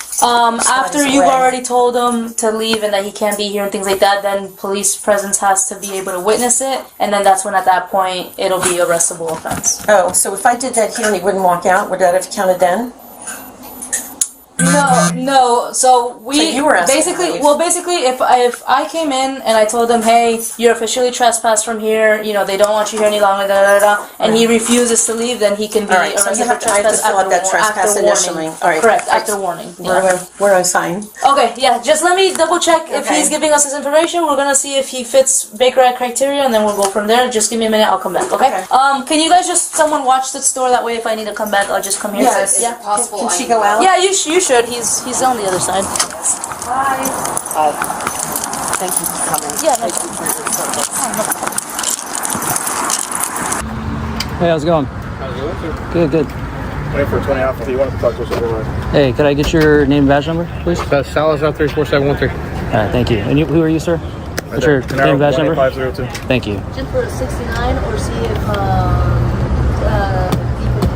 After you've already told him to leave and that he can't be here and things like that, then police presence has to be able to witness it, and then that's when at that point it'll be a arrestable offense. Oh, so if I did that here and he wouldn't walk out, would that have counted then? No. So you were asking basically, for leave. basically, if I came in and I told them, hey, you're officially trespassed from here, they don't want you here any longer, and he refuses to leave, then he can be All right, so arrested you for have to, I have to trespass fill out that after trespass initially. warning. All right. Correct, after warning. Where do I sign? Okay, yeah, just let me double check if Okay. he's giving us his information. We're gonna see if he fits Baker Act criteria, and then we'll go from there. Just give me a minute, I'll come back, okay? Can you guys someone watch the store, that way if I need to come back, I'll just come here. Yes. Yeah. Possible. Can she go out? Yeah, you should. He's on the other side. Hi. Thank you for coming. Yeah, no Thank you for your service. Hey, how's it going? Good. Wait for 20 Alpha. You want to talk to us over? Hey, could I get your name and badge number, please? Salazar 34713. All right, thank you. And who are you, sir? What's your name and badge number? 502. Thank you. Just for 69 or see if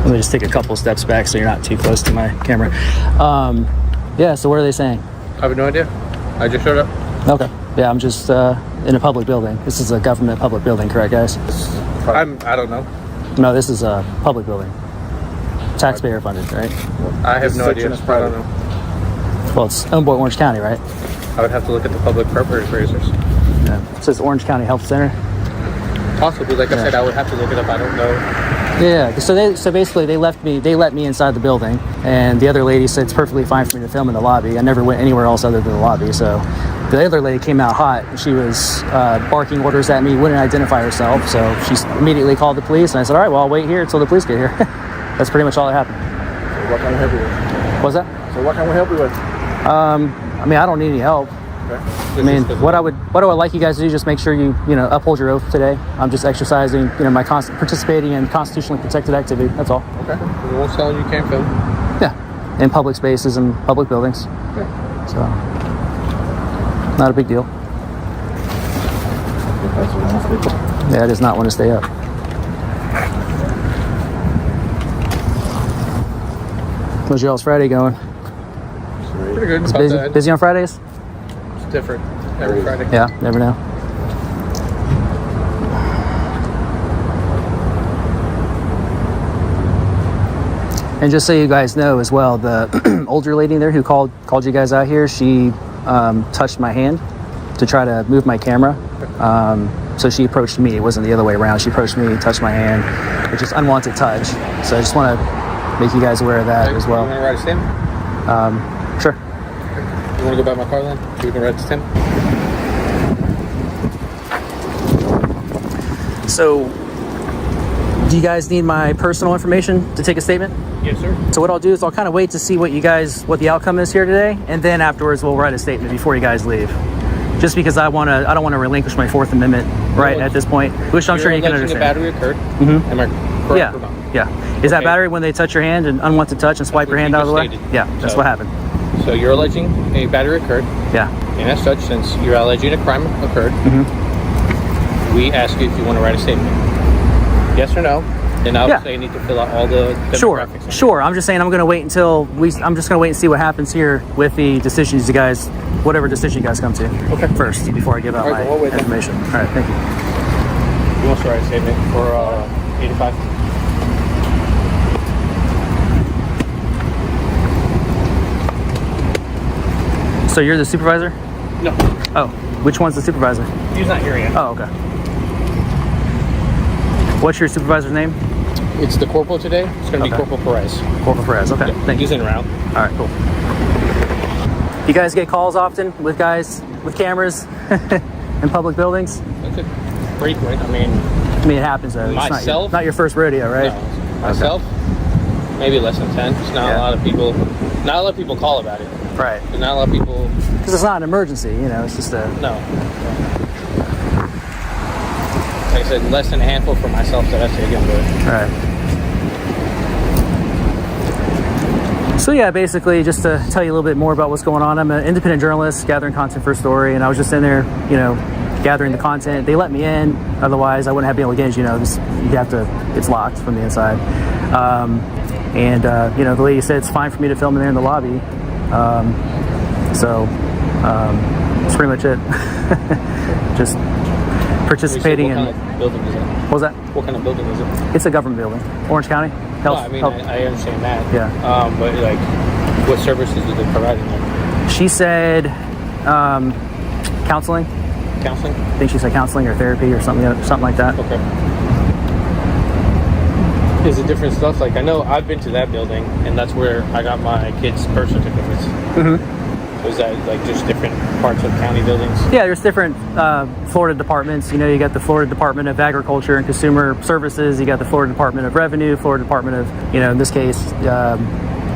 Let me just take a couple steps back so you're not too close to my camera. Yeah, so what are they saying? I have no idea. I just showed up. Okay. Yeah, I'm just in a public building. This is a government public building, correct, guys? I don't know. No, this is a public building. Taxpayer funded, right? I have no idea. I don't know. Well, it's owned by Orange County, right? I would have to look at the public appropriators. Yeah. It says Orange County Health Center. Possibly, like I said, I would have to look it up. I don't know. Yeah, so basically they let me inside the building, and the other lady said it's perfectly fine for me to film in the lobby. I never went anywhere else other than the lobby. So the other lady came out hot. She was barking orders at me, wouldn't identify herself. So she immediately called the police, and I said, all right, well, I'll wait here until the police get here. That's pretty much all that happened. So what can we help you with? What's that? So what can we help you with? I mean, I don't need any help. Okay. I mean, what I would like you guys to do, just make sure you uphold your oath today. I'm just exercising, my participating in constitutionally protected activity. That's all. Okay. We won't tell you can't film. Yeah, in public spaces and public buildings. Okay. So, not a big deal. Yeah, I just not want to stay up. How's y'all's Friday going? Pretty good. It's About that. busy on Fridays? It's different every Friday. Yeah, never know. And just so you guys know as well, the older lady there who called you guys out here, she touched my hand to try to move my camera. So she approached me. It wasn't the other way around. She approached me, touched my hand, which is unwanted touch. So I just want to make you guys aware of that as well. You want to write a stamp? Sure. You want to go by my car then? So we can write the stamp? So, do you guys need my personal information to take a statement? Yes, sir. So what I'll do is I'll kind of wait to see what the outcome is here today, and then afterwards we'll write a statement before you guys leave. Just because I don't want to relinquish my Fourth Amendment right at this point, which I'm sure you can understand. The battery occurred. Mm-hmm. Am I correct Yeah. or not? Yeah. Is that battery when they touch your hand and unwanted touch and swipe your hand out of the way? Stated. Yeah, that's what happened. So you're alleging a battery occurred. Yeah. And as such, since you're alleging a crime occurred, we ask you if you want to write a statement. Yes or no? And I would say you need to fill out all the demographics. Sure. I'm just saying I'm just going to wait and see what happens here with the decisions you guys, whatever decision you guys come to. Okay. First, before I give out my information. All right. Thank you. You want to write a statement for 85? So you're the supervisor? No. Oh, which one's the supervisor? He's not here yet. Oh, okay. What's your supervisor's name? It's the corporal today. It's going to be Corporal Perez. Corporal Perez, okay. Yeah, Thank you. he's in route. All right, cool. You guys get calls often with guys with cameras in public buildings? That's it. Frequent. I mean, it happens though. Myself? It's not your first rodeo, right? No. Myself, maybe less than 10. It's not a lot of people. Not a lot of people call about it. Right. There's not a lot of people. Because it's not an emergency, it's just a... No. Like I said, less than a handful for myself that I say again, but... Right. So yeah, basically, just to tell you a little bit more about what's going on, I'm an independent journalist gathering content for a story, and I was just in there, gathering the content. They let me in, otherwise I wouldn't have been able to get in, it's locked from the inside. The lady said it's fine for me to film in there in the lobby. That's pretty much it. Just participating in... What kind of building is it? What was that? What kind of building is it? It's a government building. Orange County Health. I understand that. Yeah. But What services do they provide in there? She said counseling. Counseling? I think she said counseling or therapy or something like that. Okay. Is it different stuff? Like, I know I've been to that building, and that's where I got my kids' birth certificates. Mm-hmm. So is that like just different parts of county buildings? Yeah, there's different Florida departments. You know, you got the Florida Department of Agriculture and Consumer Services. You got the Florida Department of Revenue, Florida Department of, in this case,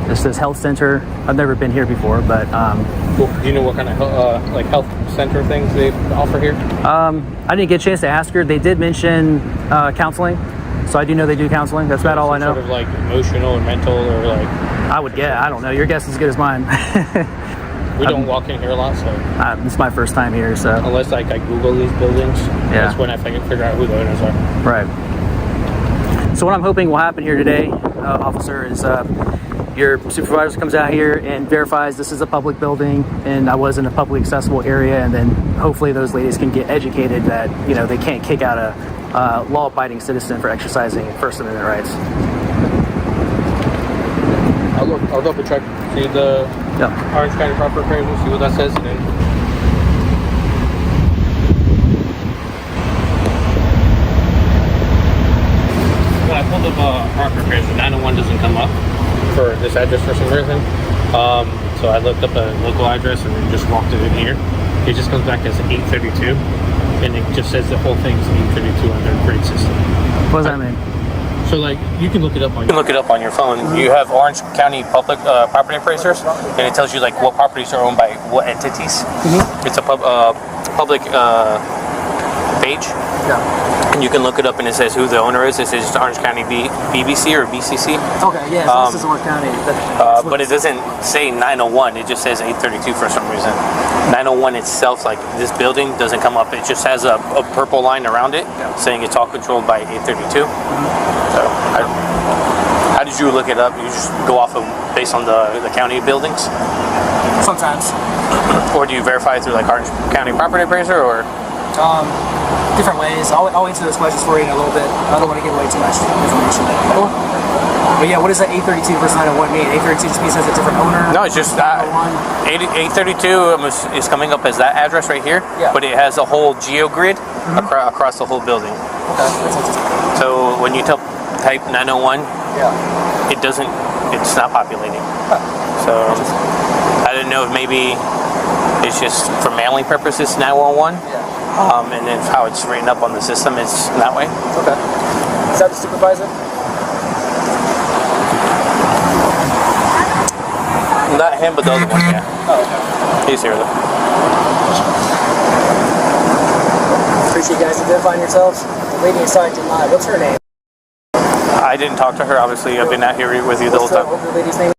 this says Health Center. I've never been here before, but... Well, do you know what kind of like health center things they offer here? I didn't get a chance to ask her. They did mention counseling. So I do know they do counseling. That's about all I know. Sort of like emotional and mental, or like... I don't know. Your guess is as good as mine. We don't walk in here a lot, so... This is my first time here, so... Unless like I Google these buildings, that's when I can figure out who the owners are. Right. So what I'm hoping will happen here today, officer, is your supervisor comes out here and verifies this is a public building and I was in a publicly accessible area, and then hopefully those ladies can get educated that, they can't kick out a law-abiding citizen for exercising First Amendment rights. I'll double check, see the Orange County proper appraisal, see what that says, and then... When I pulled up proper appraisal, 901 doesn't come up for this address for some reason. So I looked up a local address and then just walked it in here. It just comes back as 832, and it just says the whole thing's 832 on their grade system. What does that mean? So like you can look it up on your phone. You have Orange County public property appraisers, and it tells you like what properties are owned by what entities. Mm-hmm. It's a public page. Yeah. And you can look it up, and it says who the owner is. It says Orange County BBC or BCC. Okay, yeah, so this is Orange County. But it doesn't say 901. It just says 832 for some reason. 901 itself, like this building, doesn't come up. It just has a purple line around it saying it's all controlled by 832. So, how did you look it up? You just go off of based on the county buildings? Sometimes. Or do you verify through like Orange County property appraiser, or? Different ways. I'll answer those questions for you in a little bit. I don't want to give away too much information. Cool. But yeah, what does that 832 versus 901 mean? 832 just means it has a different owner? No, it's just 832 is coming up as that address right here, but it has a whole geogrid across the whole building. Okay, that's interesting. So when you type 901, it's not populating. So I didn't know if maybe it's just for mailing purposes 911. And then how it's written up on the system is that way. Okay. Is that the supervisor? Not him, but the other one, yeah. Oh, okay. He's here though. Appreciate you guys identifying yourselves. The lady inside did not. What's her name? I didn't talk to her, obviously. I've been out here with you the whole time. What's the lady's name?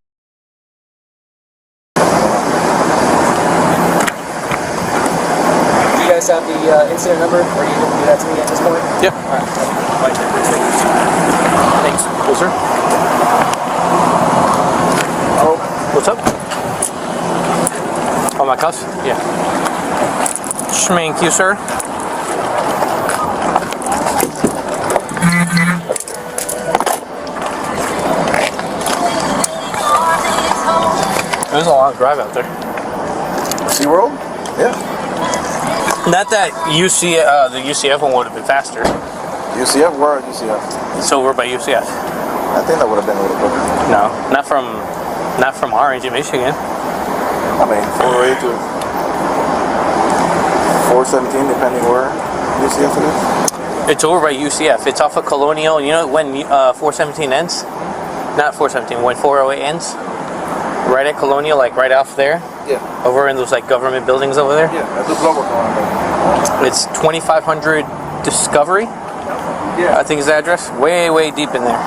You guys have the incident number, or you can do that to me at this point? Yep. All right. Thanks. Yes, sir. Oh, what's up? Oh, my cuss? Yeah. Schmink you, sir. There's a long drive out there. SeaWorld? Yeah. Not that the UCF one would have been faster. UCF? Where are UCF? So we're by UCF. I think that would have been a little quicker. No, not from Orange in Michigan. I mean, 408 to 417, depending where UCF it is. It's over by UCF. It's off of Colonial. You know when 417 ends? Not 417. When 408 ends? Right at Colonial, like right off there? Yeah. Over in those like government buildings over there? Yeah, that's the blower going. It's 2500 Discovery. Yeah. I think is the address. Way, way deep in there.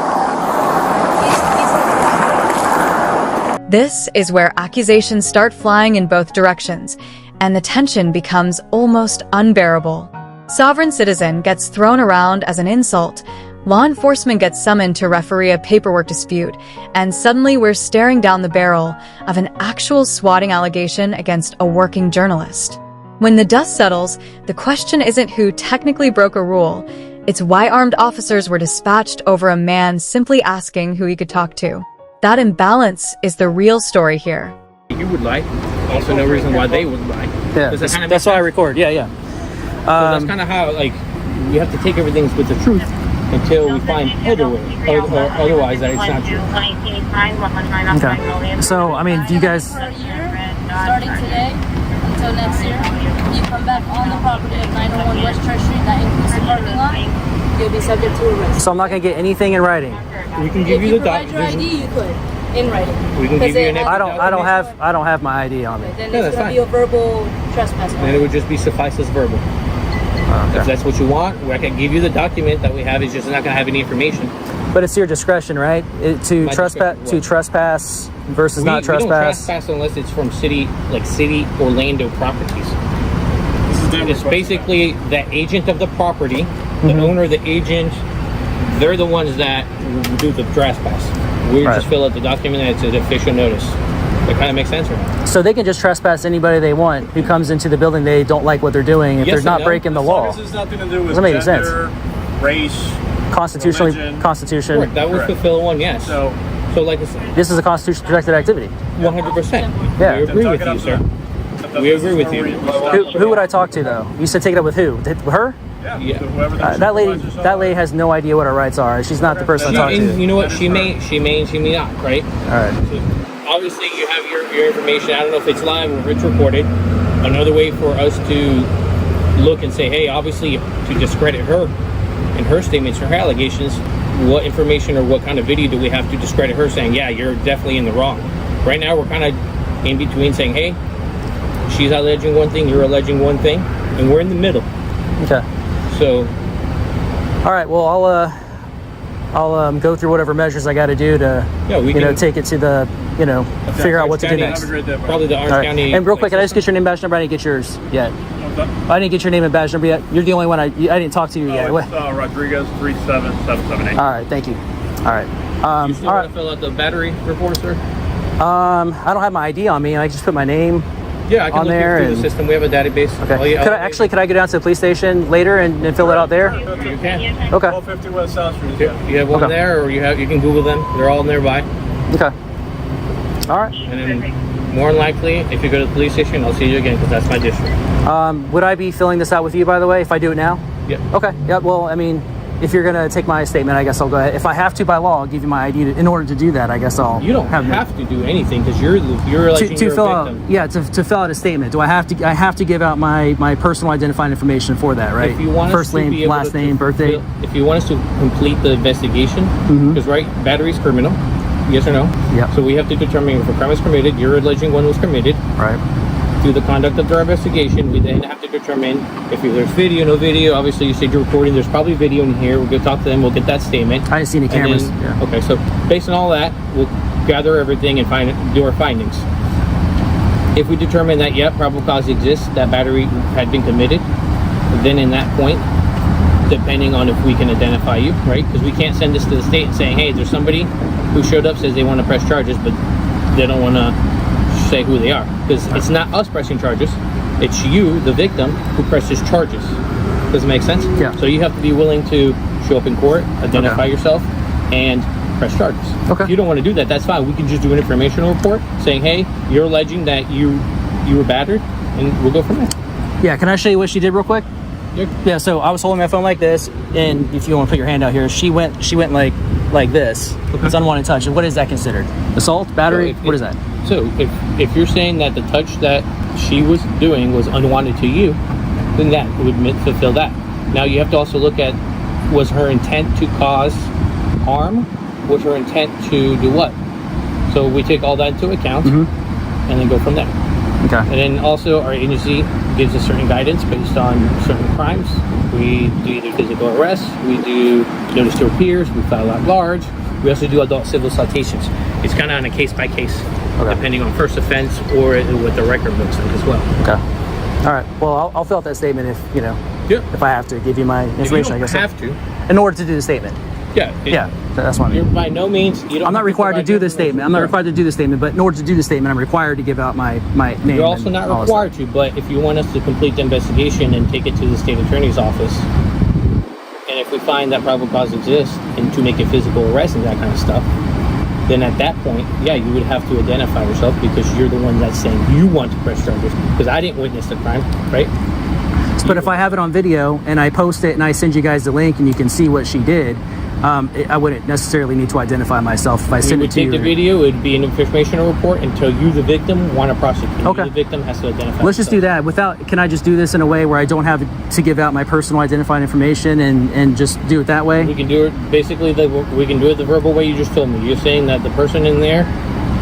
This is where accusations start flying in both directions, and the tension becomes almost unbearable. Sovereign citizen gets thrown around as an insult, law enforcement gets summoned to referee a paperwork dispute, and suddenly we're staring down the barrel of an actual swatting allegation against a working journalist. When the dust settles, the question isn't who technically broke a rule, it's why armed officers were dispatched over a man simply asking who he could talk to. That imbalance is the real story here. You would lie. Also, no reason why they would lie. Yeah, Does that kind of that's why I record. Yeah, yeah. So that's kind of how, like, you have to take everything with the truth until we find otherwise that it's not true. Okay. So, I mean, do you guys... For a year, starting today until next year, you come back on the property at 901 West Church Street, that includes the parking lot, you'll be subject to arrest. So I'm not going to get anything in writing? We can give If you the provide your ID, you could, in writing. We can give you an I don't have my ID on me. Then Yeah, it's that's going to be a verbal trespass. And it would just be suffice as verbal. If that's what you want, I can give you the document that we have. It's just not going to have any information. But it's your discretion, right? To trespass versus not We don't trespass. trespass unless it's from city Orlando properties. It's basically the agent of the property, the owner, the agent. They're the ones that do the trespass. We just fill out the document and it's an official notice. That kind of makes sense, right? So they can just trespass anybody they want who comes into the building they don't like what they're doing if Yes they're not and no. breaking the law. This has nothing to do with Doesn't make any sense. gender, race, Constitutionally, religion. Constitution. Correct. That would fulfill one, yes. So like I said, This is a constitution protected activity. 100%. Yeah. We agree with you, sir. We agree with you. Who would I talk to though? You said take it up with who? With her? Yeah. That lady has no idea what her rights are. She's not the person to talk to. You know what? She may, and she may not, right? All right. So obviously, you have your information. I don't know if it's live or if it's recorded. Another way for us to look and say, hey, obviously, to discredit her and her statements, her allegations, what information or what kind of video do we have to discredit her saying, yeah, you're definitely in the wrong. Right now, we're kind of in between saying, hey, she's alleging one thing, you're alleging one thing, and we're in the middle. Okay. So, all right. Well, I'll go through whatever measures I got to do to, take it to the, figure out what to do next. Probably the Orange County. And real quick, can I just get your name, badge number? I didn't get yours yet. I didn't get your name and badge number yet. You're the only one I didn't talk to you yet. It's, Rodriguez 37778. All right. Thank you. All right. You still want to fill out the battery report, sir? I don't have my ID on me. I can just put my name. Yeah, I can on look there through the system. We have a database. Okay. Could I go down to the police station later and fill it out there? You can. Okay. 1250 West South Street. You have one there, or you can Google them. They're all nearby. Okay. All right. And then, more than likely, if you go to the police station, I'll see you again because that's my district. Would I be filling this out with you, by the way, if I do it now? Yeah. Okay. Yeah. Well, I mean, if you're gonna take my statement, I guess I'll go ahead. If I have to by law, I'll give you my ID. In order to do that, I guess I'll. You don't have to do anything because you're alleging to you're fill a victim. out. Yeah, to fill out a statement. Do I have to? I have to give out my personal identifying information for that, right? If you want first us to name, be able last to name, birthday. If you want us to complete the investigation, because battery's criminal. Yes or no? Yeah. So we have to determine if a crime is committed. You're alleging one was committed. Right. Through the conduct of their investigation, we then have to determine if there's video, no video. Obviously, you said you're recording. There's probably video in here. We'll go talk to them. We'll get that statement. I didn't see any cameras. Then, okay, so based on all that, we'll gather everything and do our findings. If we determine that, probable cause exists, that battery had been committed, then in that point, depending on if we can identify you, right? Because we can't send this to the state and saying, hey, there's somebody who showed up, says they want to press charges, but they don't want to say who they are. Because it's not us pressing charges, it's you, the victim, who presses charges. Does it make sense? Yeah. So you have to be willing to show up in court, identify yourself, and press charges. Okay. If you don't want to do that, that's fine. We can just do an informational report saying, hey, you're alleging that you were battered, and we'll go from there. Yeah, can I show you what she did real quick? Yeah, so I was holding my phone like this, and if you want to put your hand out here, she went like this. Okay. It's unwanted touch. And what is that considered? Assault? Battery? What is that? So if you're saying that the touch that she was doing was unwanted to you, then that would fulfill that. Now you have to also look at, was her intent to cause harm? Was her intent to do what? So we take all that into account and then go from there. Okay. And then also our agency gives us certain guidance based on certain crimes. We do either physical arrest, we do notice to appears, we file at large. We also do adult civil citations. It's kind of on a case by case, depending on first offense or what the record looks like as well. Okay. All right. Well, I'll fill out that statement if if I have to give you my information. I guess you don't have to. In order to do the statement. Yeah. That's what I mean. By no means. I'm not required to do this statement. I'm not required to do the statement, but in order to do the statement, I'm required to give out my name. You're also not required to, but if you want us to complete the investigation and take it to the state attorney's office, and if we find that probable cause exists, and to make a physical arrest and that kind of stuff, then at that point, yeah, you would have to identify yourself because you're the one that's saying you want to press charges. Because I didn't witness the crime, right? But if I have it on video and I post it and I send you guys the link and you can see what she did, I wouldn't necessarily need to identify myself if I send it to you. We would take the video, it would be an informational report until you, the victim, want to prosecute. Okay. You, the victim, has to identify Let's just do that. Can I just do this in a way where I don't have to give out my personal identifying information and just do it that way? We can do it, basically, we can do it the verbal way you just told me. You're saying that the person in there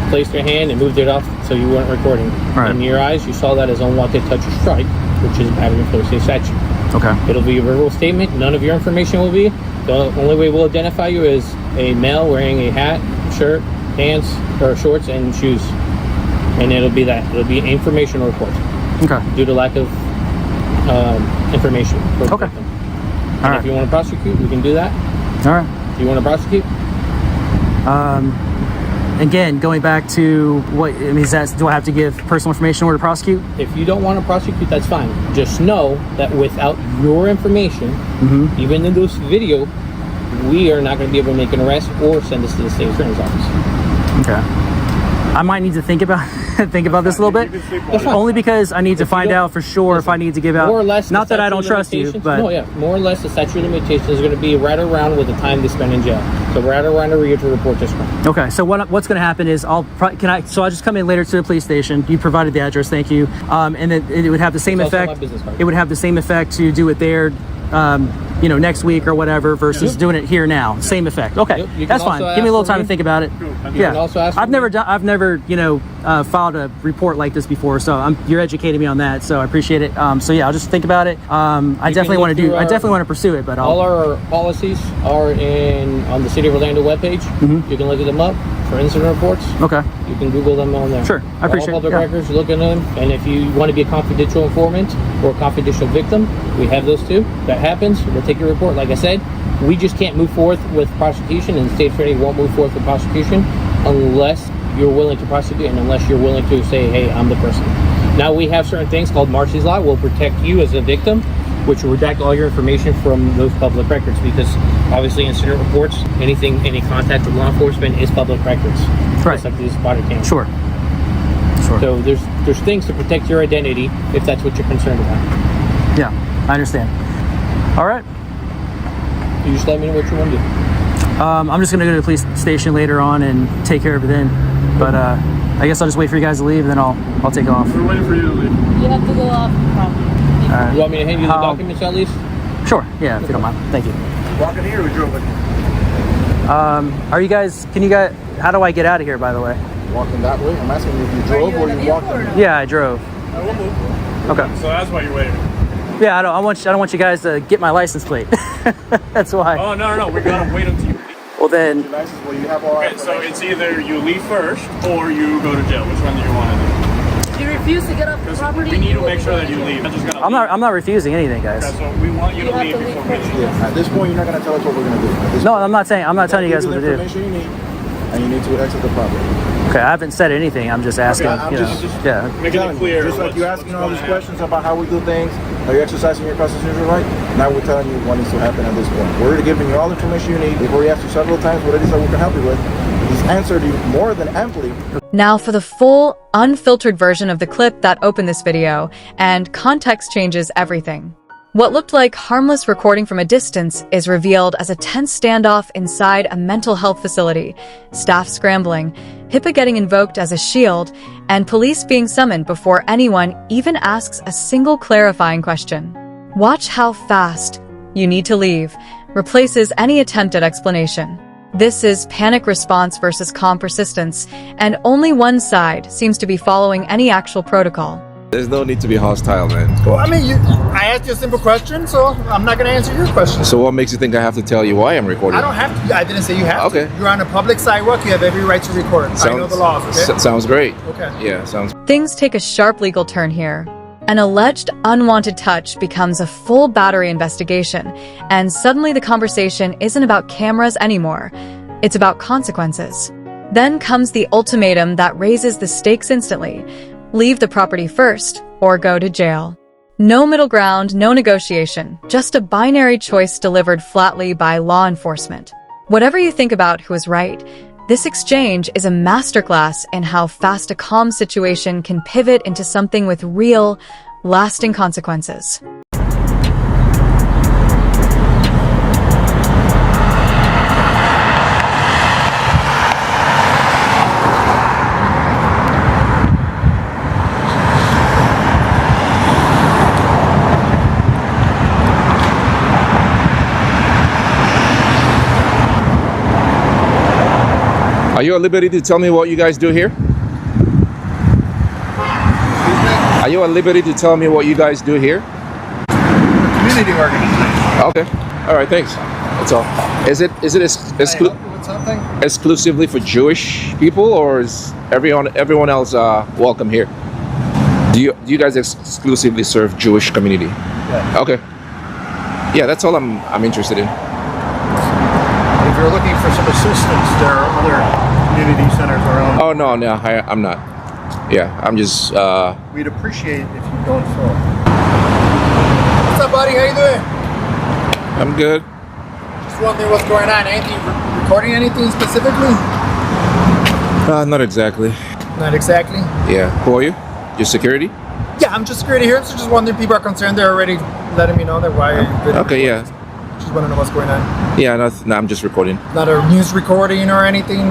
placed their hand and moved it off so you weren't recording. Right. In your eyes, you saw that as unwanted touch or strike, which is battery and close statute. Okay. It'll be a verbal statement. None of your information will be. The only way we'll identify you is a male wearing a hat, shirt, pants, or shorts, and shoes. And it'll be that. It'll be an informational report. Okay. Due to lack of information. Okay. And if you want to prosecute, we can do that. All right. Do you want to prosecute? Again, going back to what I mean, do I have to give personal information in order to prosecute? If you don't want to prosecute, that's fine. Just know that without your information, even in this video, we are not going to be able to make an arrest or send this to the state attorney's office. Okay. I might need to think about this a little bit. Only because I need to find out for sure if I need to give out. More or less. Not that I don't trust you, but no, yeah. More or less, the statute of limitations is going to be right around with the time they spend in jail. So right around a year to report this crime. Okay. So what's going to happen is I'll just come in later to the police station. You provided the address, thank you. And then it would have the same effect. It would have the same effect to do it there. Next week or whatever versus doing it here now. Same effect. Okay, that's fine. Give me a little time to think about it. I've never filed a report like this before, so you're educating me on that. So I appreciate it. I'll just think about it. I definitely want to pursue it, but all our policies are on the City of Orlando webpage. You can look them up for incident reports. Okay. You can Google them on there. Sure, I appreciate all public records. Look at them, and if you want to be a confidential informant or a confidential victim, we have those too. That happens. We'll take your report. Like I said, we just can't move forth with prosecution, and the state attorney won't move forth with prosecution unless you're willing to prosecute and unless you're willing to say, hey, I'm the person. Now we have certain things called Marcy's Law. We'll protect you as a victim, which will redact all your information from those public records, because obviously incident reports, any contact with law enforcement is public records. Right. Just like these body cams. Sure. So there's things to protect your identity if that's what you're concerned about. Yeah, I understand. All right. You just let me know what you want to do. I'm just going to go to the police station later on and take care of it then. But I guess I'll just wait for you guys to leave and then I'll take off. We're waiting for you to leave. You have to go off the property. All right. You want me to hand you the documents at least? Sure. Yeah, if you don't mind. Thank you. Walking here, we drove it. How do I get out of here, by the way? Walking that way? I'm asking you if you drove or you walked. Yeah, I drove. We'll move. Okay. So that's why you're waiting. Yeah, I don't want you guys to get my license plate. That's why. Oh, no. We're going to wait until you. Well then. Okay, so it's either you leave first or you go to jail. Which one do you want to do? You refuse to get off the property? We need to make sure that you leave. I'm not refusing anything, guys. Okay, so we want you to leave before we leave. At this point, you're not going to tell us what we're going to do. No, I'm not telling you guys what to do. Information you need, and you need to exit the property. Okay, I haven't said anything. I'm just asking. Making it clear. Just like you asking all these questions about how we do things, are you exercising your constitutional right? Now we're telling you what needs to happen at this point. We're giving you all the information you need. We've already asked you several times what it is that we can help you with. He's answered you more than amply. Now for the full, unfiltered version of the clip that opened this video, and context changes everything. What looked like harmless recording from a distance is revealed as a tense standoff inside a mental health facility, staff scrambling, HIPAA getting invoked as a shield, and police being summoned before anyone even asks a single clarifying question. Watch how fast "you need to leave" replaces any attempt at explanation. This is panic response versus calm persistence, and only one side seems to be following any actual protocol. There's no need to be hostile, man. Well, I mean, I asked you a simple question, so I'm not going to answer your question. So what makes you think I have to tell you why I'm recording? I don't have to. I didn't say you have to. You're on a public sidewalk. You have every right to record. I know the laws, okay? Sounds great. Okay. Yeah, sounds. Things take a sharp legal turn here. An alleged unwanted touch becomes a full battery investigation, and suddenly the conversation isn't about cameras anymore. It's about consequences. Then comes the ultimatum that raises the stakes instantly. Leave the property first, or go to jail. No middle ground, no negotiation, just a binary choice delivered flatly by law enforcement. Whatever you think about who is right, This exchange is a masterclass in how fast a calm situation can pivot into something with real, lasting consequences. Are you at liberty to tell me what you guys do here? Are you at liberty to tell me what you guys do here? Community organization. Okay. All right. Thanks. That's all. Is it exclusively for Jewish people, or is everyone else welcome here? Do you guys exclusively serve Jewish community? Yeah. Okay. Yeah, that's all I'm interested in. If you're looking for some assistance, there are other community centers around. Oh no, I'm not. Yeah, I'm just. We'd appreciate if you don't fall. What's up, buddy? How you doing? I'm good. Just wondering what's going on. Anything recording anything specifically? Not exactly. Not exactly. Yeah. Who are you? Your security? Yeah, I'm just security here. So just wondering, people are concerned. They're already letting me know that why. Okay. Yeah. Just want to know what's going on. Yeah. No, I'm just recording. Not a news recording or anything.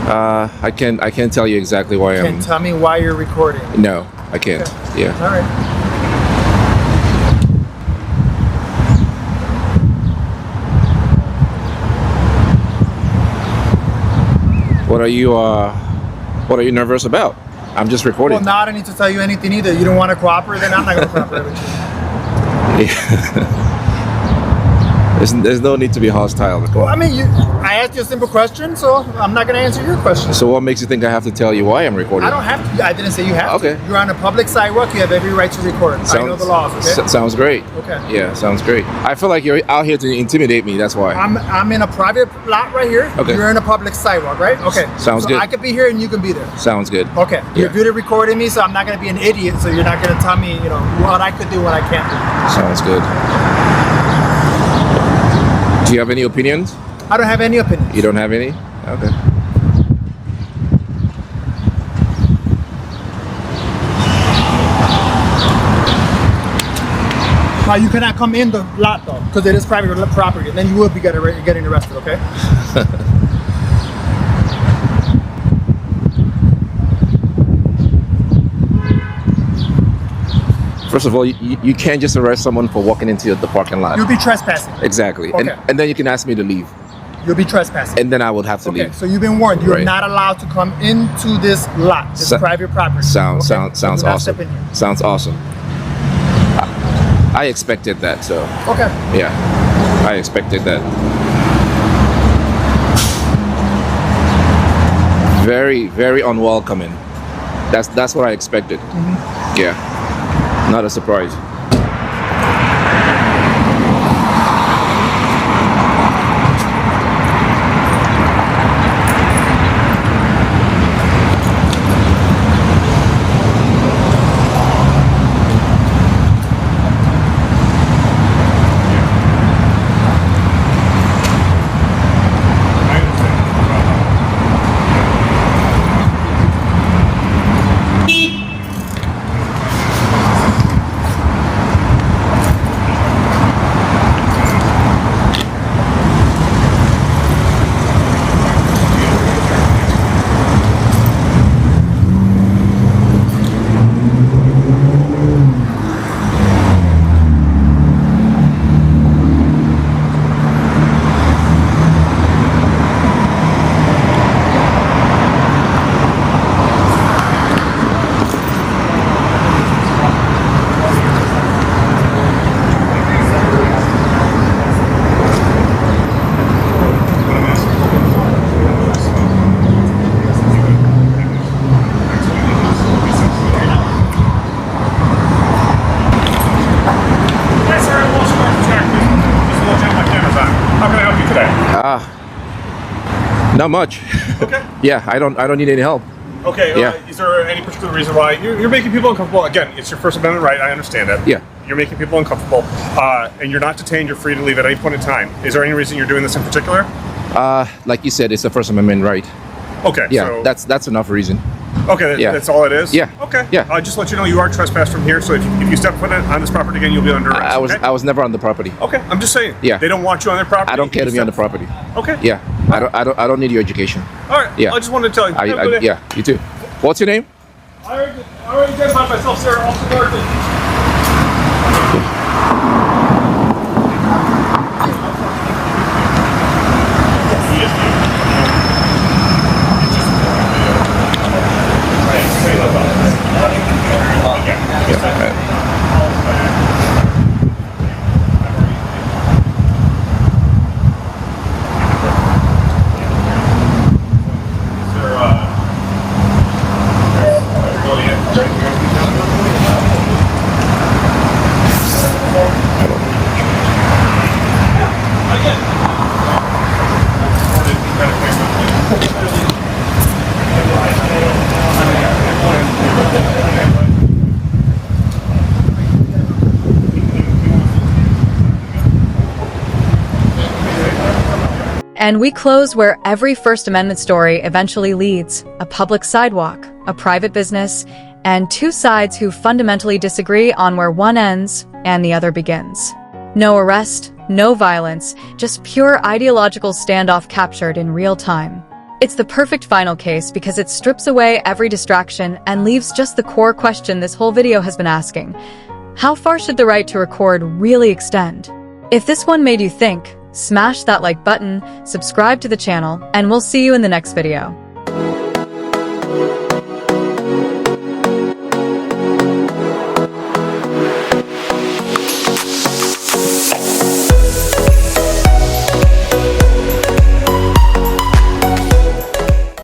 I can't tell you exactly why You can't tell me why you're recording. No, I can't. Okay. Yeah. All right. What are you nervous about? I'm just recording. Well, now I don't need to tell you anything either. You don't want to cooperate, then I'm not going to cooperate with you. Yeah. There's no need to be hostile. Well, I mean, I asked you a simple question, so I'm not going to answer your question. So what makes you think I have to tell you why I'm recording? I don't have to. I didn't say you have to. You're on a public sidewalk. You have every right to record. I know the laws, okay? Sounds great. Okay. Yeah, sounds great. I feel like you're out here to intimidate me. That's why. I'm in a private lot right here. Okay. You're in a public sidewalk, right? Okay. Sounds good. I could be here and you can be there. Sounds good. Okay. Yeah. You're good at recording me, so I'm not going to be an idiot. So you're not going to tell me, what I could do, what I can't do. Sounds good. Do you have any opinions? I don't have any opinions. You don't have any? Okay. Now you cannot come in the lot though, because it is private property. Then you will be getting arrested, okay? First of all, you can't just arrest someone for walking into the parking lot. You'll be trespassing. Exactly. Okay. And then you can ask me to leave. You'll be trespassing. And then I would have to leave. Okay, so you've been warned. You're Right. not allowed to come into this lot, this private property. Sounds Do not awesome. step in here. Sounds awesome. I expected that, so Okay. yeah, I expected that. Very, very unwelcoming. That's what I expected. Yeah, not a surprise. Not much. Okay. Yeah, I don't need any help. Okay. Yeah. Is there any particular reason why you're making people uncomfortable? Again, it's your First Amendment right. I understand that. Yeah. You're making people uncomfortable, and you're not detained. You're free to leave at any point in time. Is there any reason you're doing this in particular? Like you said, it's a First Amendment right. Okay. Yeah, So, that's enough reason. okay. yeah. That's all it is. Yeah. Okay. Yeah. Just let you know you are trespassed from here. So if you step foot on this property again, you'll be under arrest. I was never on the property. Okay. I'm just saying. Yeah. They don't want you on their property. I don't care to You be on the step- property. Okay. Yeah. I don't need your education. All right. Yeah. I just wanted to tell you. Have a good day. Yeah. You too. What's your name? I already identified myself, sir. Officer Barkley. And we close where every First Amendment story eventually leads: a public sidewalk, a private business, and two sides who fundamentally disagree on where one ends and the other begins. No arrest, no violence, just pure ideological standoff captured in real time. It's the perfect final case because it strips away every distraction and leaves just the core question this whole video has been asking: how far should the right to record really extend? If this one made you think, smash that like button, subscribe to the channel, and we'll see you in the next video.